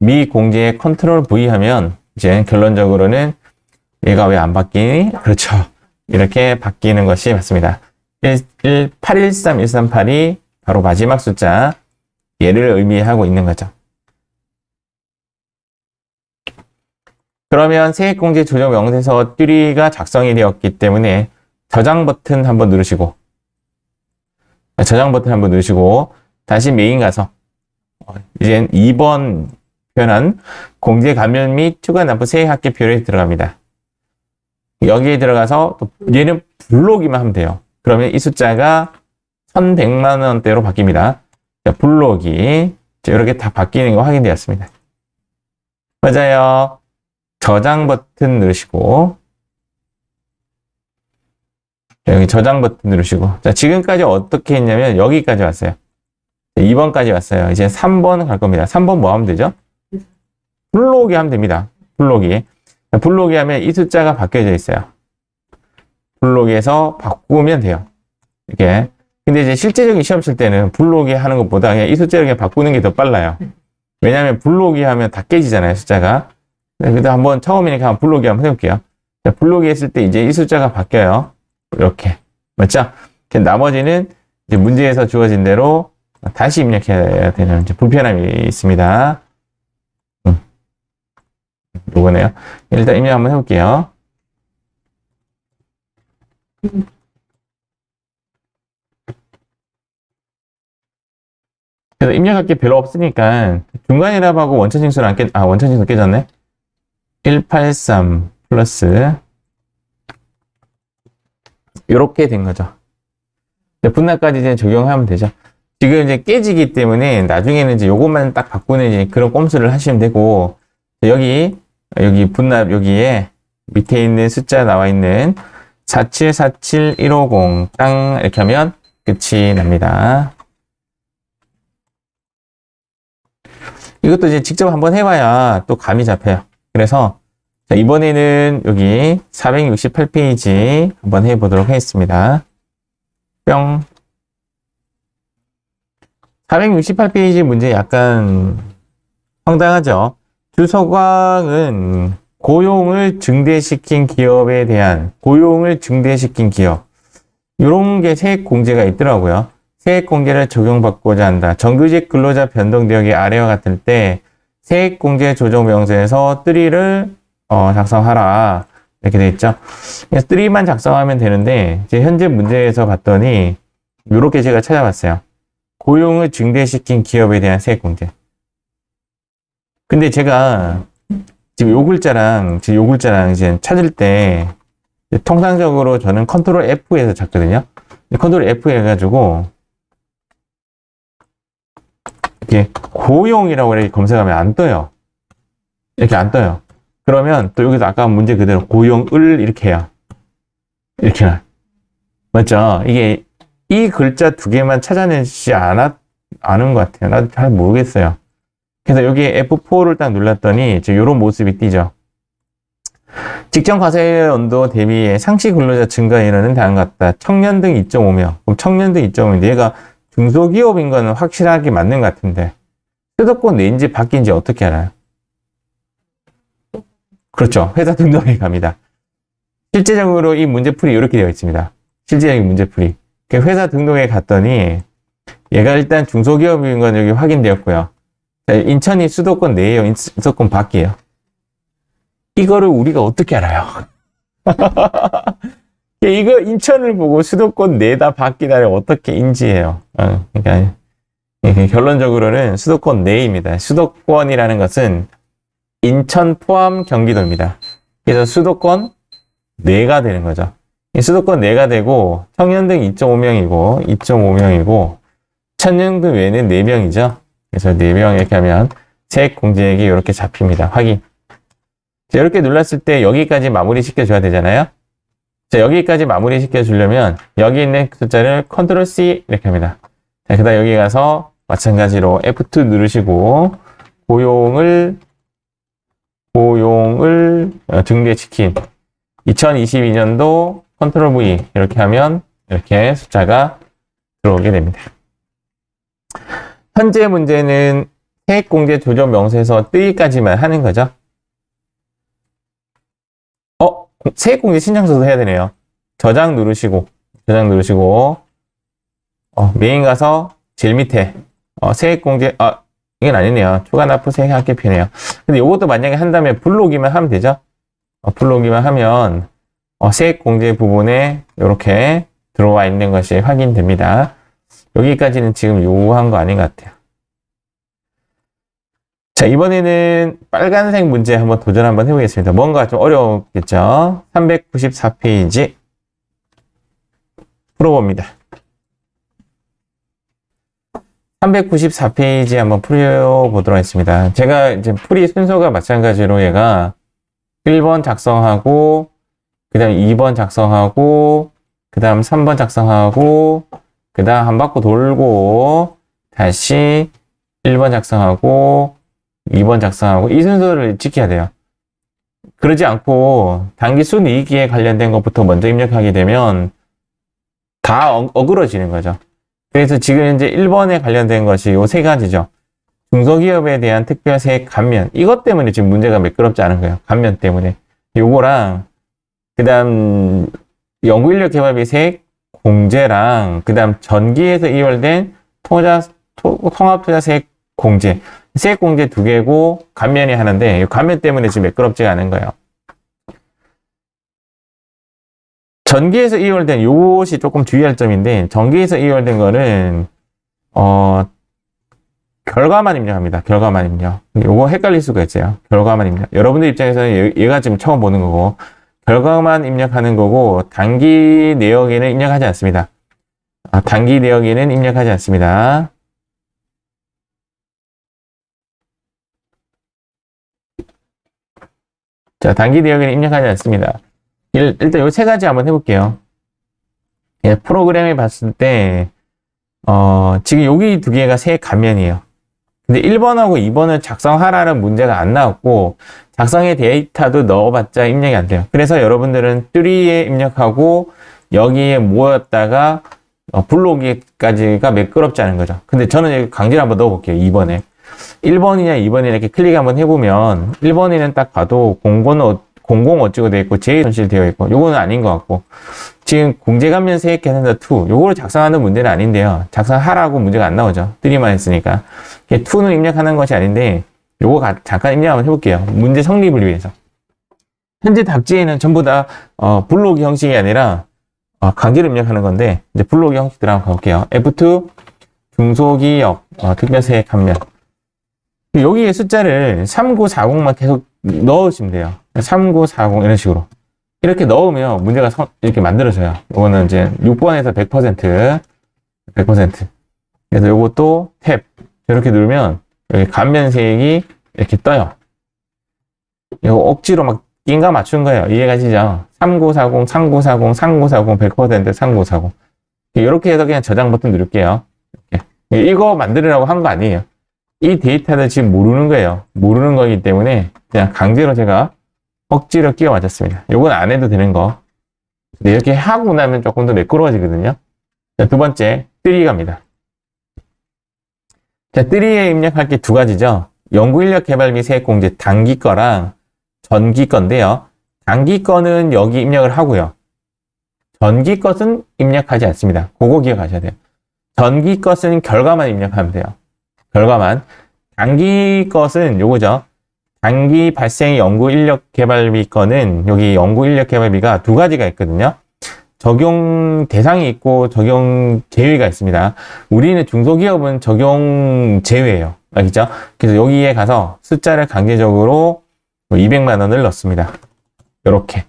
미공제액 컨트롤 V 하면 이제 결론적으로는 얘가 왜 안 바뀌니? 그렇죠. 이렇게 바뀌는 것이 맞습니다. 813138이 바로 마지막 숫자, 얘를 의미하고 있는 거죠. 그러면 세액공제 조정 명세서 띠리가 작성이 되었기 때문에 저장 버튼 한번 누르시고 다시 메인 가서 이젠 2번 표현한 공제 감면 및 추가 납부 세액합계표에 들어갑니다. 여기에 들어가서 또 얘는 불러오기만 하면 돼요. 그러면 이 숫자가 1,100만 원대로 바뀝니다. 자, 불러오기. 이렇게 다 바뀌는 거 확인되었습니다. 맞아요. 저장 버튼 누르시고 여기 저장 버튼 누르시고 자, 지금까지 어떻게 했냐면 여기까지 왔어요. 2번까지 왔어요. 이제 3번 갈 겁니다. 3번 뭐 하면 되죠? 불러오기 하면 됩니다. 불러오기. 불러오기 하면 이 숫자가 바뀌어져 있어요. 불러오기에서 바꾸면 돼요. 이렇게. 근데 이제 실제적인 시험 칠 때는 불러오기 하는 것보다 그냥 이 숫자를 그냥 바꾸는 게 더 빨라요. 왜냐하면 불러오기 하면 다 깨지잖아요, 숫자가. 그래도 한번 처음이니까 한번 불러오기 한번 해볼게요. 불러오기 했을 때 이제 이 숫자가 바뀌어요. 이렇게. 맞죠? 나머지는 이제 문제에서 주어진 대로 다시 입력해야 되는 이제 불편함이 있습니다. 요거네요. 일단 입력 한번 해볼게요. 그래서 입력할 게 별로 없으니까 중간이랍하고 원천징수를 안 깨, 원천징수 깨졌네. 183 플러스 요렇게 된 거죠. 분할까지 이제 적용하면 되죠. 지금 이제 깨지기 때문에 나중에는 이제 요것만 딱 바꾸는 이제 그런 꼼수를 하시면 되고, 여기 분납 여기에 밑에 있는 숫자 나와 있는 4747150 땅 이렇게 하면 끝이 납니다. 이것도 이제 직접 한번 해봐야 또 감이 잡혀요. 그래서 자, 이번에는 여기 468페이지 한번 해보도록 하겠습니다. 뿅. 468페이지 문제 약간 황당하죠. 주서광은 고용을 증대시킨 기업에 대한 고용을 증대시킨 기업 이런 게 세액공제가 있더라고요. 세액공제를 적용받고자 한다. 정규직 근로자 변동대역이 아래와 같을 때 세액공제 조정명세에서 3를 작성하라 이렇게 돼 있죠. 그래서 3만 작성하면 되는데 이제 현재 문제에서 봤더니 이렇게 제가 찾아봤어요. 고용을 증대시킨 기업에 대한 세액공제. 근데 제가 지금 요 글자랑 이제 찾을 때 통상적으로 저는 컨트롤 F에서 찾거든요. 컨트롤 F 해가지고 이렇게 고용이라고 이렇게 검색하면 안 떠요. 이렇게 안 떠요. 그러면 또 여기서 아까 문제 그대로 고용을 이렇게 해요. 이렇게. 맞죠? 이게 이 글자 두 개만 찾아내지 않은 것 같아요. 나도 잘 모르겠어요. 그래서 여기에 F4를 딱 눌렀더니 지금 이런 모습이 띄죠. 직전 과세연도 대비해 상시 근로자 증가 인원은 다음과 같다. 청년 등 2.5명. 그럼 청년 등 2.5명인데 얘가 중소기업인 거는 확실하게 맞는 것 같은데 수도권 내인지 바뀐지 어떻게 알아요? 그렇죠. 회사 등록에 갑니다. 실제적으로 이 문제풀이 이렇게 되어 있습니다. 실제적인 문제풀이. 회사 등록에 갔더니 얘가 일단 중소기업인 건 여기 확인되었고요. 인천이 수도권 내예요? 수도권 밖이에요? 이거를 우리가 어떻게 알아요? 이거 인천을 보고 수도권 내다 밖이다를 어떻게 인지해요? 그러니까 결론적으로는 수도권 내입니다. 수도권이라는 것은 인천 포함 경기도입니다. 그래서 수도권 내가 되는 거죠. 수도권 내가 되고 청년 등 2.5명이고 천연 외에는 4명이죠. 그래서 4명 이렇게 하면 세액공제액이 이렇게 잡힙니다. 확인. 자, 이렇게 눌렀을 때 여기까지 마무리 시켜줘야 되잖아요. 자, 여기까지 마무리 시켜주려면 여기 있는 숫자를 컨트롤 C 이렇게 합니다. 자, 그 다음 여기 가서 마찬가지로 F2 누르시고, 고용을 증대시킨 2022년도 컨트롤 V 이렇게 하면 이렇게 숫자가 들어오게 됩니다. 현재 문제는 세액공제 조정 명세서 뜨기까지만 하는 거죠. 세액공제 신청서도 해야 되네요. 저장 누르시고 메인 가서 제일 밑에 세액공제 이건 아니네요. 초과 납부 세액 합계표네요. 근데 이것도 만약에 한다면 불러오기만 하면 되죠. 불러오기만 하면 세액공제 부분에 이렇게 들어와 있는 것이 확인됩니다. 여기까지는 지금 요구한 거 아닌 것 같아요. 자, 이번에는 빨간색 문제 한번 도전 한번 해보겠습니다. 뭔가 좀 어려웠겠죠? 394페이지 풀어봅니다. 394페이지 한번 풀어보도록 하겠습니다. 제가 이제 풀이 순서가 마찬가지로 얘가 1번 작성하고, 그 다음 2번 작성하고, 그 다음 3번 작성하고, 그 다음 한 바퀴 돌고, 다시 1번 작성하고, 2번 작성하고, 이 순서를 지켜야 돼요. 그러지 않고, 단기 순이익에 관련된 것부터 먼저 입력하게 되면, 다 어그러지는 거죠. 그래서 지금 현재 1번에 관련된 것이 요 세 가지죠. 중소기업에 대한 특별세액 감면. 이것 때문에 지금 문제가 매끄럽지 않은 거예요. 감면 때문에. 요거랑, 그 다음, 연구인력 개발비 세액 공제랑, 그 다음 전기에서 이월된 통합투자 세액 공제. 세액 공제 두 개고, 감면이 하는데, 이 감면 때문에 지금 매끄럽지가 않은 거예요. 전기에서 이월된 요것이 조금 주의할 점인데, 전기에서 이월된 거는 결과만 입력합니다. 결과만 입력. 요거 헷갈릴 수가 있어요. 결과만 입력. 여러분들 입장에서는 얘가 지금 처음 보는 거고, 결과만 입력하는 거고, 단기 내역에는 입력하지 않습니다. 단기 내역에는 입력하지 않습니다. 자, 단기 내역에는 입력하지 않습니다. 일단 요 세 가지 한번 해볼게요. 예, 프로그램에 봤을 때, 지금 여기 두 개가 세액 감면이에요. 근데 1번하고 2번을 작성하라는 문제가 안 나왔고, 작성의 데이터도 넣어봤자 입력이 안 돼요. 그래서 여러분들은 3에 입력하고, 여기에 모였다가, 불러오기까지가 매끄럽지 않은 거죠. 근데 저는 여기 강제로 한번 넣어볼게요. 2번에. 1번이냐 2번이냐 이렇게 클릭 한번 해보면, 1번에는 딱 봐도 공공 어찌고 되어 있고 제일 손실 되어 있고 요거는 아닌 것 같고 지금 공제감면 세액 계산서 2 요거를 작성하는 문제는 아닌데요. 작성하라고 문제가 안 나오죠. 3만 했으니까 2는 입력하는 것이 아닌데 요거 잠깐 입력 한번 해볼게요. 문제 성립을 위해서 현재 답지에는 전부 다 불러오기 형식이 아니라 강제로 입력하는 건데 이제 불러오기 형식들 한번 가볼게요. F2 중소기업 특별세액 감면 여기에 숫자를 3940만 계속 넣으시면 돼요. 3940 이런 식으로 이렇게 넣으면 문제가 이렇게 만들어져요. 이거는 이제 6번에서 100% 그래서 요것도 탭 이렇게 누르면 여기 감면세액이 이렇게 떠요. 이거 억지로 막 낀가 맞춘 거예요. 이해가시죠? 3940 3940 3940 100% 3940 이렇게 해서 그냥 저장 버튼 누를게요. 이렇게. 이거 만들으라고 한 거 아니에요. 이 데이터를 지금 모르는 거예요. 모르는 거기 때문에 그냥 강제로 제가 억지로 끼워 맞췄습니다. 요건 안 해도 되는 거. 근데 이렇게 하고 나면 조금 더 매끄러워지거든요. 자, 두 번째, 3 갑니다. 자, 3에 입력할 게 두 가지죠. 연구인력 개발비 세액공제 단기 거랑 전기 건데요. 단기 거는 여기 입력을 하고요. 전기 것은 입력하지 않습니다. 그거 기억하셔야 돼요. 전기 것은 결과만 입력하면 돼요. 결과만. 단기 것은 요거죠. 단기 발생 연구 인력 개발비 거는 여기 연구 인력 개발비가 두 가지가 있거든요. 적용 대상이 있고 적용 제외가 있습니다. 우리는 중소기업은 적용 제외예요. 알겠죠? 그래서 여기에 가서 숫자를 강제적으로 200만 원을 넣습니다. 요렇게.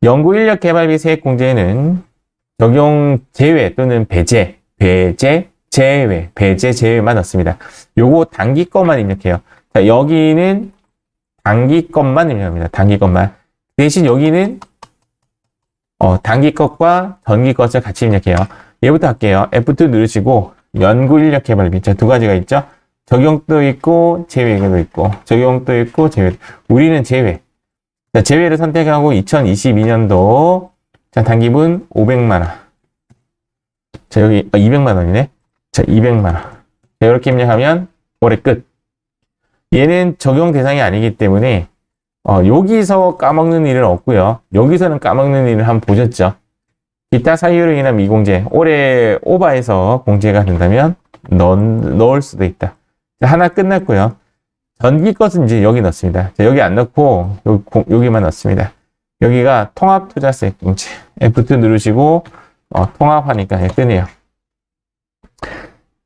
연구 인력 개발비 세액 공제는 적용 제외 또는 배제, 제외만 넣습니다. 요거 단기 것만 입력해요. 자, 여기는 단기 것만 입력합니다. 단기 것만. 대신 여기는 단기 것과 전기 것을 같이 입력해요. 얘부터 할게요. F2 누르시고 연구인력 개발비. 자, 두 가지가 있죠. 적용도 있고 제외도 있고 적용도 있고 제외. 우리는 제외. 자, 제외를 선택하고 2022년도 자, 단기분 500만 원. 자, 여기 200만 원이네. 자, 200만 원. 자, 이렇게 입력하면 올해 끝. 얘는 적용 대상이 아니기 때문에 여기서 까먹는 일은 없고요. 여기서는 까먹는 일을 한번 보셨죠. 기타 사유로 인한 미공제, 올해 오버해서 공제가 된다면 넣을 수도 있다. 자, 하나 끝났고요. 전기 것은 이제 여기 넣습니다. 자, 여기 안 넣고 여기만 넣습니다. 여기가 통합투자세 공제. F2 누르시고 통합하니까 뜨네요.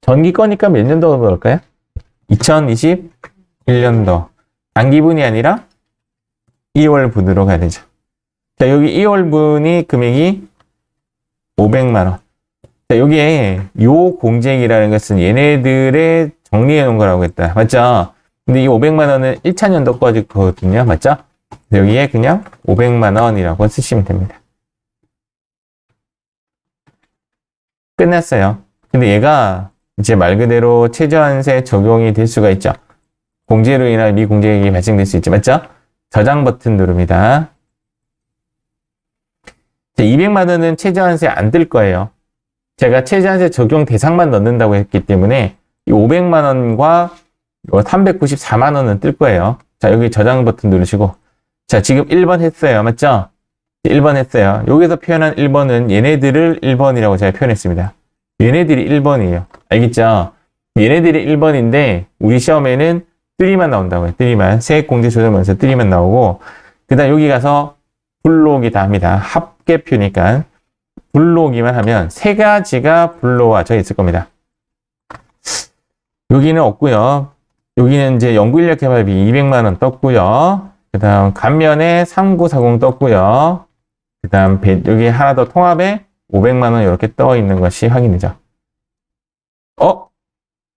전기 거니까 몇 년도 넣을까요? 2021년도. 단기분이 아니라 2월분으로 가야 되죠. 자, 여기 2월분이 금액이 500만 원. 자, 여기에 요 공제액이라는 것은 얘네들의 정리해 놓은 거라고 했다. 맞죠? 근데 이 500만 원은 1차 연도 거거든요. 맞죠? 여기에 그냥 500만 원이라고 쓰시면 됩니다. 끝났어요. 근데 얘가 이제 말 그대로 최저한세 적용이 될 수가 있죠. 공제로 인한 미공제액이 발생될 수 있죠. 맞죠? 저장 버튼 누릅니다. 200만 원은 최저한세 안 뜰 거예요. 제가 최저한세 적용 대상만 넣는다고 했기 때문에 이 500만 원과 394만 원은 뜰 거예요. 자, 여기 저장 버튼 누르시고 자, 지금 1번 했어요. 맞죠? 1번 했어요. 여기서 표현한 1번은 얘네들을 1번이라고 제가 표현했습니다. 얘네들이 1번이에요. 알겠죠? 얘네들이 1번인데 우리 시험에는 3만 나온다고요. 3만. 세액공제 조정면서 3만 나오고 그 다음 여기 가서 불러오기 다 합니다. 합계표니까 불러오기만 하면 세 가지가 불러와져 있을 겁니다. 여기는 없고요. 여기는 이제 연구인력 개발비 200만 원 떴고요. 그 다음 감면에 3940 떴고요. 그 다음 여기 하나 더 통합에 500만 원 이렇게 떠 있는 것이 확인이죠.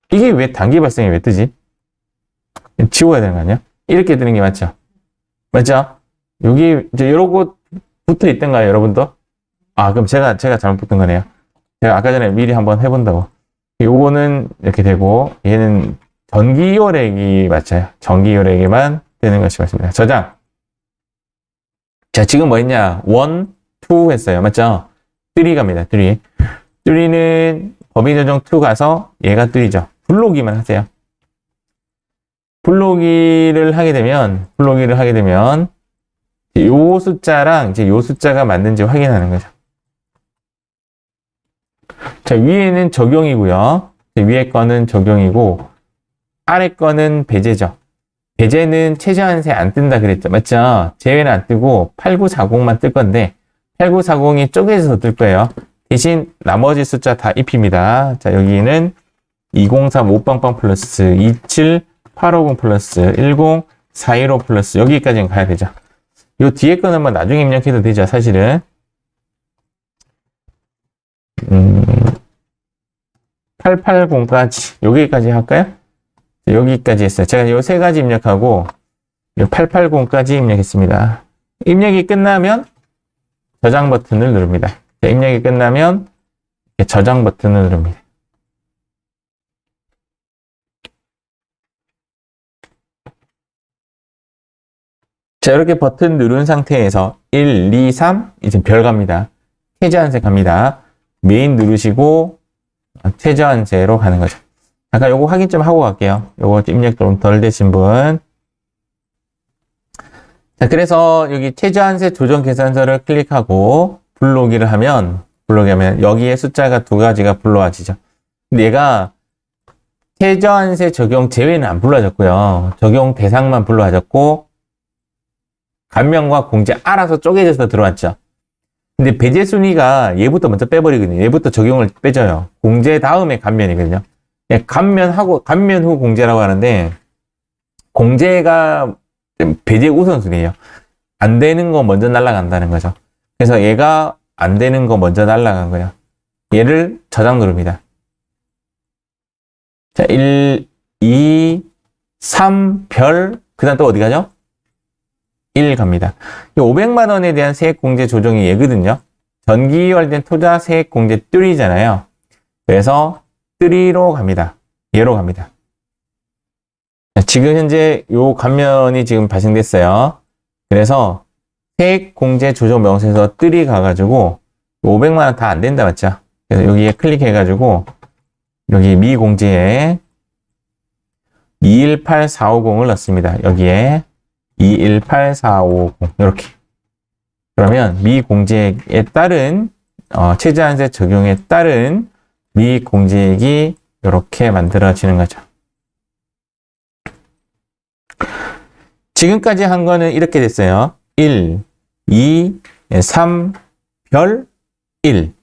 이게 왜 단기 발생이 왜 뜨지? 지워야 되는 거 아니야? 이렇게 뜨는 게 맞죠? 맞죠? 여기 이제 이러고 붙어 있던가요, 여러분도? 그럼 제가 잘못 붙은 거네요. 제가 아까 전에 미리 한번 해본다고. 요거는 이렇게 되고 얘는 전기요렉이 맞아요. 전기요렉에만 되는 것이 맞습니다. 저장. 자, 지금 뭐 했냐? 1, 2 했어요. 맞죠? 3 갑니다. 3. 3는 법인조정 2 가서 얘가 3죠. 불러오기만 하세요. 불러오기를 하게 되면 요 숫자랑 이제 요 숫자가 맞는지 확인하는 거죠. 자, 위에는 적용이고요. 위에 거는 적용이고 아래 거는 배제죠. 배제는 최저한세 안 뜬다 그랬죠. 맞죠? 제외는 안 뜨고 8940만 뜰 건데 8940이 쪼개져서 뜰 거예요. 대신 나머지 숫자 다 입힙니다. 자, 여기는 2035 빵빵 플러스 27850 플러스 10415 플러스 여기까지는 가야 되죠. 요 뒤에 거는 뭐 나중에 입력해도 되죠. 사실은 880까지 여기까지 할까요? 여기까지 했어요. 제가 요 세 가지 입력하고 요 880까지 입력했습니다. 입력이 끝나면 저장 버튼을 누릅니다. 자, 입력이 끝나면 저장 버튼을 누릅니다. 자, 이렇게 버튼 누른 상태에서 1, 2, 3 이제 별 갑니다. 최저한세 갑니다. 메인 누르시고 최저한세로 가는 거죠. 잠깐 요거 확인 좀 하고 갈게요. 요거 입력 좀 덜 되신 분. 자, 그래서 여기 최저한세 조정 계산서를 클릭하고 불러오기를 하면 여기에 숫자가 두 가지가 불러와지죠. 근데 얘가 최저한세 적용 제외는 안 불러졌고요. 적용 대상만 불러와졌고 감면과 공제 알아서 쪼개져서 들어왔죠. 근데 배제 순위가 얘부터 먼저 빼버리거든요. 얘부터 적용을 빼줘요. 공제 다음에 감면이거든요. 감면 후 공제라고 하는데 공제가 배제 우선순위예요. 안 되는 거 먼저 날아간다는 거죠. 그래서 얘가 안 되는 거 먼저 날아간 거예요. 얘를 저장 누릅니다. 자, 1, 2, 3, 별, 그 다음 또 어디 가죠? 1 갑니다. 이 500만 원에 대한 세액 공제 조정이 얘거든요. 전기 관련된 투자 세액 공제 3잖아요. 그래서 3로 갑니다. 얘로 갑니다. 지금 현재 요 감면이 지금 발생됐어요. 그래서 세액 공제 조정 명세서 3 가가지고 500만 원 다 안 된다 맞죠? 그래서 여기에 클릭해가지고 여기 미공제에 218450을 넣습니다. 여기에 218450 이렇게. 그러면 미공제액에 따른 최저한세 적용에 따른 미공제액이 이렇게 만들어지는 거죠. 지금까지 한 거는 이렇게 됐어요. 1, 2, 3, 별 1.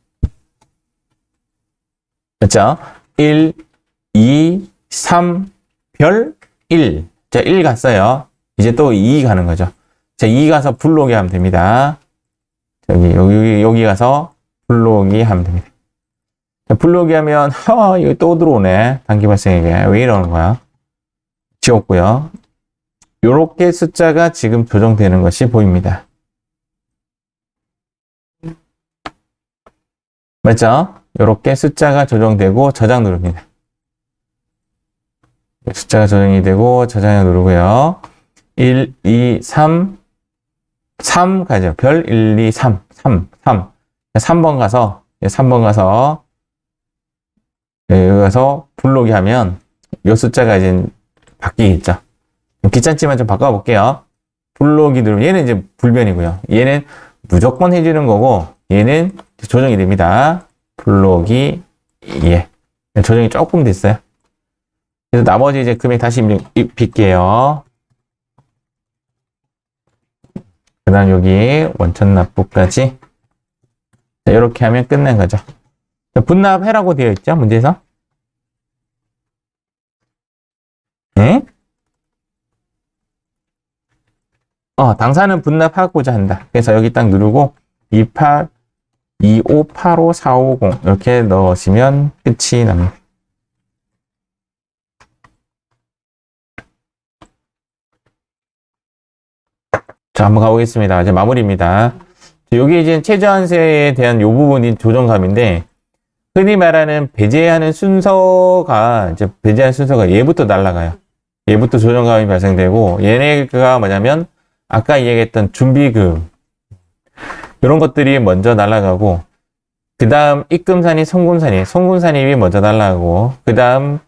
그렇죠? 1, 2, 3, 별 1. 자, 1 갔어요. 이제 또 2 가는 거죠. 자, 2 가서 불러오기 하면 됩니다. 여기 가서 불러오기 하면 됩니다. 자, 불러오기 하면, 여기 또 들어오네. 단기 발생액에. 왜 이러는 거야? 지웠고요. 요렇게 숫자가 지금 조정되는 것이 보입니다. 맞죠? 요렇게 숫자가 조정되고 저장 누릅니다. 숫자가 조정이 되고 저장을 누르고요. 1, 2, 3, 3 가죠. 별 1, 2, 3, 3번 가서, 여기 가서 불러오기 하면 요 숫자가 이제 바뀌겠죠. 귀찮지만 좀 바꿔볼게요. 불러오기 누르면 얘는 이제 불변이고요. 얘는 무조건 해주는 거고 얘는 조정이 됩니다. 불러오기 예. 조정이 조금 됐어요. 그래서 나머지 이제 금액 다시 입힐게요. 그 다음 여기 원천 납부까지 이렇게 하면 끝난 거죠. 분납해라고 되어 있죠, 문제에서. 네? 당사는 분납하고자 한다. 그래서 여기 딱 누르고 2585450 이렇게 넣으시면 끝이 납니다. 자, 한번 가보겠습니다. 이제 마무리입니다. 여기 이제 최저한세에 대한 요 부분이 조정감인데, 흔히 말하는 배제하는 순서가 얘부터 날아가요. 얘부터 조정감이 발생되고, 얘네가 뭐냐면, 아까 얘기했던 준비금, 이런 것들이 먼저 날아가고, 그 다음 입금산입, 송금산입이 먼저 날아가고, 그 다음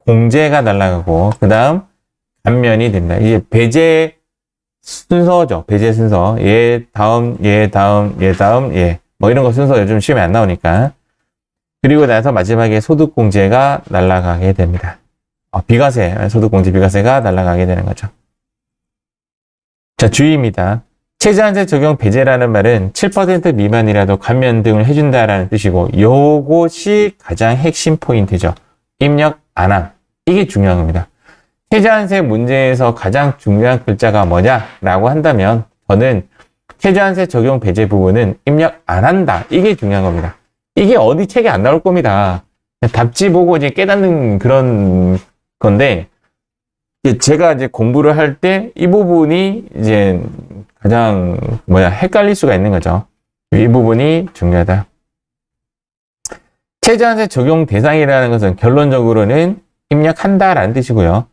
공제가 날아가고, 그 다음 감면이 된다. 이게 배제 순서죠. 배제 순서. 얘 다음. 뭐 이런 거 순서 요즘 시험에 안 나오니까. 그리고 나서 마지막에 소득공제가 날아가게 됩니다. 비과세, 소득공제 비과세가 날아가게 되는 거죠. 자, 주의입니다. 최저한세 적용 배제라는 말은 7% 미만이라도 감면 등을 해준다라는 뜻이고, 요것이 가장 핵심 포인트죠. 입력 안 함. 이게 중요한 겁니다. 최저한세 문제에서 가장 중요한 글자가 뭐냐라고 한다면 저는 최저한세 적용 배제 부분은 입력 안 한다. 이게 중요한 겁니다. 이게 어디 책에 안 나올 겁니다. 답지 보고 이제 깨닫는 그런 건데 제가 이제 공부를 할 때 이 부분이 이제 가장 헷갈릴 수가 있는 거죠. 이 부분이 중요하다. 최저한세 적용 대상이라는 것은 결론적으로는 입력한다라는 뜻이고요.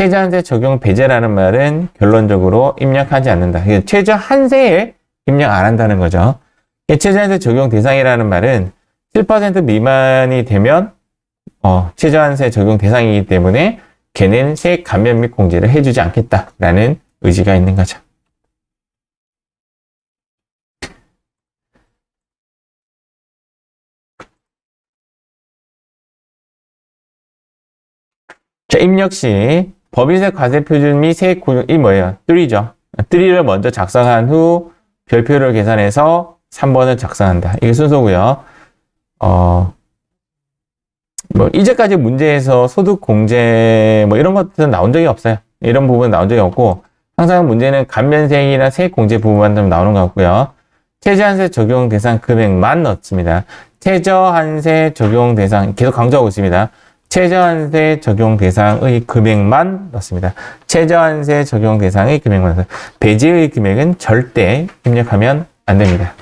최저한세 적용 배제라는 말은 결론적으로 입력하지 않는다. 최저한세에 입력 안 한다는 거죠. 최저한세 적용 대상이라는 말은 7% 미만이 되면 최저한세 적용 대상이기 때문에 걔는 세액 감면 및 공제를 해주지 않겠다라는 의지가 있는 거죠. 자, 입력 시 법인세 과세 표준 및 세액 고정이 뭐예요? 3죠. 3를 먼저 작성한 후 별표를 계산해서 3번을 작성한다. 이게 순서고요. 이제까지 문제에서 소득 공제 이런 것들은 나온 적이 없어요. 이런 부분은 나온 적이 없고 항상 문제는 감면세액이나 세액 공제 부분만 좀 나오는 것 같고요. 최저한세 적용 대상 금액만 넣습니다. 최저한세 적용 대상 계속 강조하고 있습니다. 최저한세 적용 대상의 금액만 넣습니다. 최저한세 적용 대상의 금액만 넣습니다. 배제의 금액은 절대 입력하면 안 됩니다.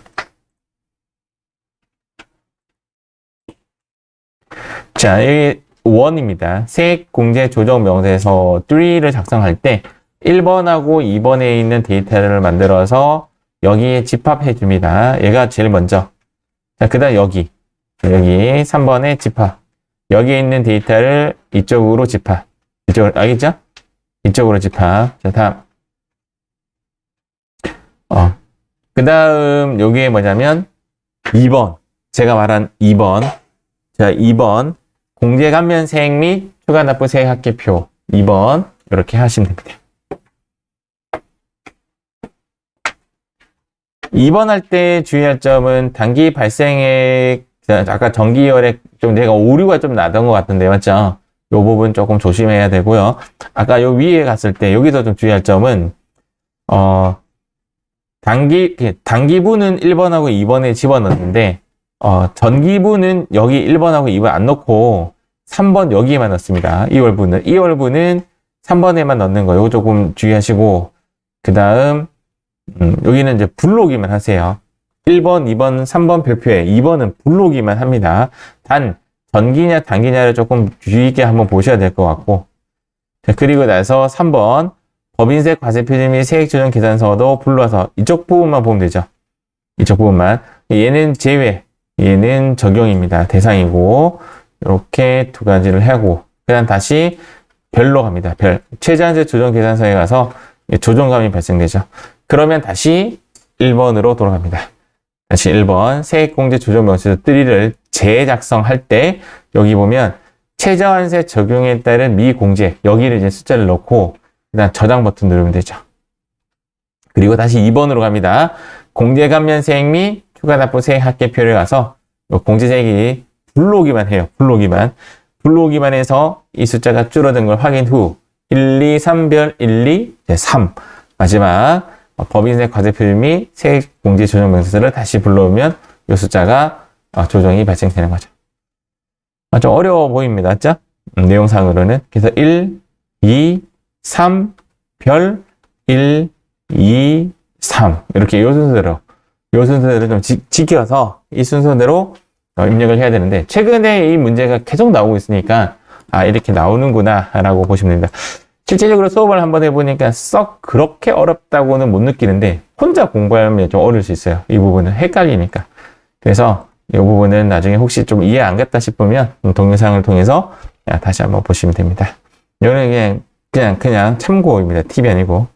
자, 여기 1입니다. 세액공제 조정 명세서 3를 작성할 때 1번하고 2번에 있는 데이터를 만들어서 여기에 집합해 줍니다. 얘가 제일 먼저. 자, 그 다음 여기 3번에 집합. 여기에 있는 데이터를 이쪽으로 집합. 이쪽으로, 알겠죠? 이쪽으로 집합. 자, 다음. 그 다음, 여기에 뭐냐면, 2번. 제가 말한 2번. 자, 2번. 공제 감면 세액 및 추가 납부 세액 합계표. 2번. 이렇게 하시면 됩니다. 2번 할 때 주의할 점은 단기 발생액, 아까 전기열액 좀 내가 오류가 좀 나던 것 같은데, 맞죠? 요 부분 조금 조심해야 되고요. 아까 요 위에 갔을 때 여기서 좀 주의할 점은, 단기부는 1번하고 2번에 집어넣는데, 전기부는 여기 1번하고 2번 안 넣고 3번 여기에만 넣습니다. 2월부는 3번에만 넣는 거, 요거 조금 주의하시고, 그 다음, 여기는 이제 불러오기만 하세요. 1번, 2번, 3번 별표에 2번은 불러오기만 합니다. 단, 전기냐, 단기냐를 조금 주의 있게 한번 보셔야 될 것 같고. 자, 그리고 나서 3번, 법인세 과세표지 및 세액조정 계산서도 불러서 이쪽 부분만 보면 되죠. 이쪽 부분만. 얘는 제외, 얘는 적용입니다. 대상이고, 이렇게 두 가지를 하고, 그 다음 다시 별로 갑니다. 별. 최저한세 조정 계산서에 가서 조정감이 발생되죠. 그러면 다시 1번으로 돌아갑니다. 다시 1번 세액공제 조정명세서 3를 재작성할 때 여기 보면 최저한세 적용에 따른 미공제 여기를 이제 숫자를 넣고 그다음 저장 버튼 누르면 되죠. 그리고 다시 2번으로 갑니다. 공제 감면 세액 및 추가 납부 세액 합계표를 가서 공제세액이 불러오기만 해요. 불러오기만 해서 이 숫자가 줄어든 걸 확인 후 1, 2, 3별 1, 2, 3 마지막 법인세 과세표지 및 세액공제 조정 명세서를 다시 불러오면 이 숫자가 조정이 발생되는 거죠. 좀 어려워 보입니다. 맞죠? 내용상으로는. 그래서 1, 2, 3, 별 1, 2, 3 이렇게 요 순서대로 좀 지켜서 이 순서대로 입력을 해야 되는데 최근에 이 문제가 계속 나오고 있으니까 이렇게 나오는구나 라고 보시면 됩니다. 실질적으로 수업을 한번 해보니까 썩 그렇게 어렵다고는 못 느끼는데 혼자 공부하면 좀 어려울 수 있어요. 이 부분은 헷갈리니까. 그래서 이 부분은 나중에 혹시 좀 이해 안 갔다 싶으면 동영상을 통해서 다시 한번 보시면 됩니다. 이거는 그냥 참고입니다. 팁이 아니고.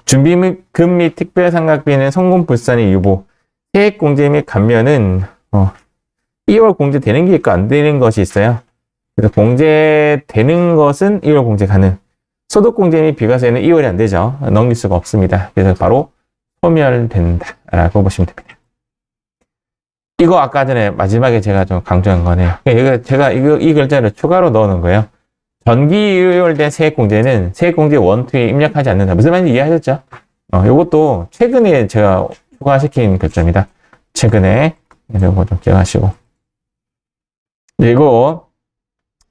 준비금 및 특별상각비는 성금불산의 유보. 세액공제 및 감면은 2월 공제되는 게 있고 안 되는 것이 있어요. 그래서 공제되는 것은 2월 공제 가능. 소득공제 및 비과세는 2월이 안 되죠. 넘길 수가 없습니다. 그래서 바로 소멸된다라고 보시면 됩니다. 이거 아까 전에 마지막에 제가 좀 강조한 거네요. 제가 이 글자를 추가로 넣어놓은 거예요. 전기 2월된 세액공제는 세액공제 1, 2에 입력하지 않는다. 무슨 말인지 이해하셨죠? 이것도 최근에 제가 추가시킨 글자입니다. 최근에 이거 좀 기억하시고. 그리고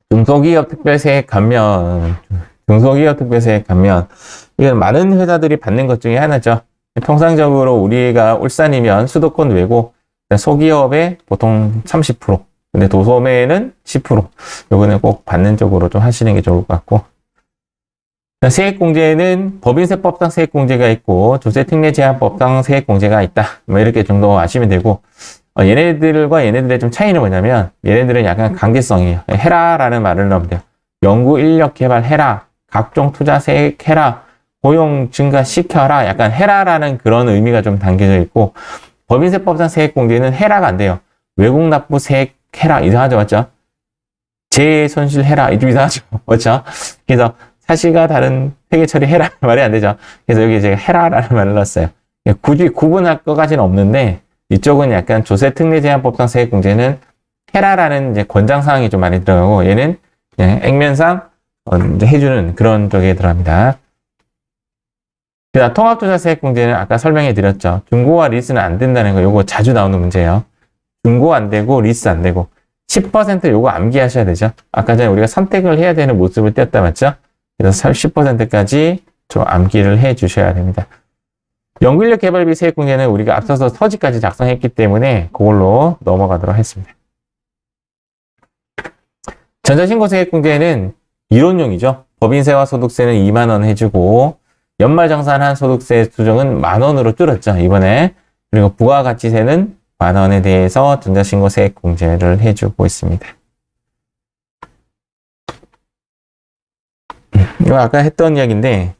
중소기업 특별세액 감면. 이건 많은 회사들이 받는 것 중에 하나죠. 통상적으로 우리가 울산이면 수도권 외고, 소기업에 보통 30%, 근데 도소매는 10%. 요거는 꼭 받는 쪽으로 좀 하시는 게 좋을 것 같고. 세액공제는 법인세법상 세액공제가 있고, 조세특례제한법상 세액공제가 있다. 뭐 이렇게 정도 아시면 되고, 얘네들과 얘네들의 좀 차이는 뭐냐면 얘네들은 약간 강제성이에요. 해라라는 말을 넣으면 돼요. 연구 인력 개발 해라. 각종 투자 세액 해라. 고용 증가 시켜라. 약간 해라라는 그런 의미가 좀 담겨져 있고 법인세법상 세액공제는 해라가 안 돼요. 외국 납부 세액 해라. 이상하죠? 맞죠? 재해 손실 해라. 좀 이상하죠? 맞죠? 그래서 사실과 다른 회계 처리 해라. 말이 안 되죠. 그래서 여기 제가 해라라는 말을 넣었어요. 굳이 구분할 것까지는 없는데 이쪽은 약간 조세특례제한법상 세액공제는 해라라는 이제 권장사항이 좀 많이 들어가고 얘는 그냥 액면상 이제 해주는 그런 쪽에 들어갑니다. 그다음 통합투자 세액공제는 아까 설명해 드렸죠. 중고와 리스는 안 된다는 거 요거 자주 나오는 문제예요. 중고 안 되고 리스 안 되고 10% 요거 암기하셔야 되죠. 아까 전에 우리가 선택을 해야 되는 모습을 띄었다 맞죠? 그래서 10%까지 좀 암기를 해 주셔야 됩니다. 연구인력 개발비 세액공제는 우리가 앞서서 서지까지 작성했기 때문에 그걸로 넘어가도록 하겠습니다. 전자신고 세액공제는 이론용이죠. 법인세와 소득세는 2만 원 해주고 연말정산한 소득세 조정은 10,000원으로 줄었죠. 이번에. 그리고 부가가치세는 10,000원에 대해서 전자신고 세액공제를 해주고 있습니다. 이거 아까 했던 이야기인데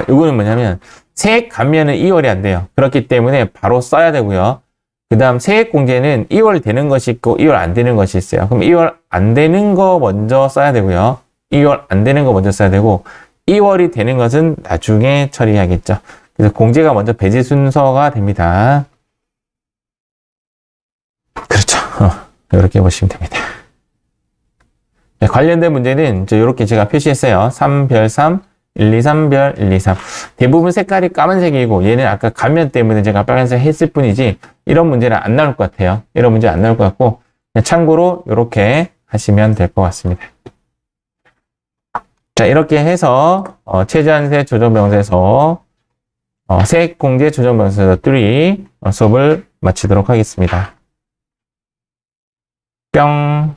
이거는 뭐냐면 세액 감면은 2월이 안 돼요. 그렇기 때문에 바로 써야 되고요. 그 다음 세액공제는 2월 되는 것이 있고 2월 안 되는 것이 있어요. 그럼 2월 안 되는 거 먼저 써야 되고요. 2월 안 되는 거 먼저 써야 되고 2월이 되는 것은 나중에 처리해야겠죠. 그래서 공제가 먼저 배제 순서가 됩니다. 그렇죠. 이렇게 보시면 됩니다. 네, 관련된 문제는 이렇게 제가 표시했어요. 3별 3, 1, 2, 3별 1, 2, 3. 대부분 색깔이 까만색이고 얘는 아까 감면 때문에 제가 빨간색 했을 뿐이지 이런 문제는 안 나올 것 같아요. 이런 문제 안 나올 것 같고 그냥 참고로 이렇게 하시면 될 것 같습니다. 자, 이렇게 해서 최저한세 조정명세서 세액공제 조정명세서 3 수업을 마치도록 하겠습니다. 뿅.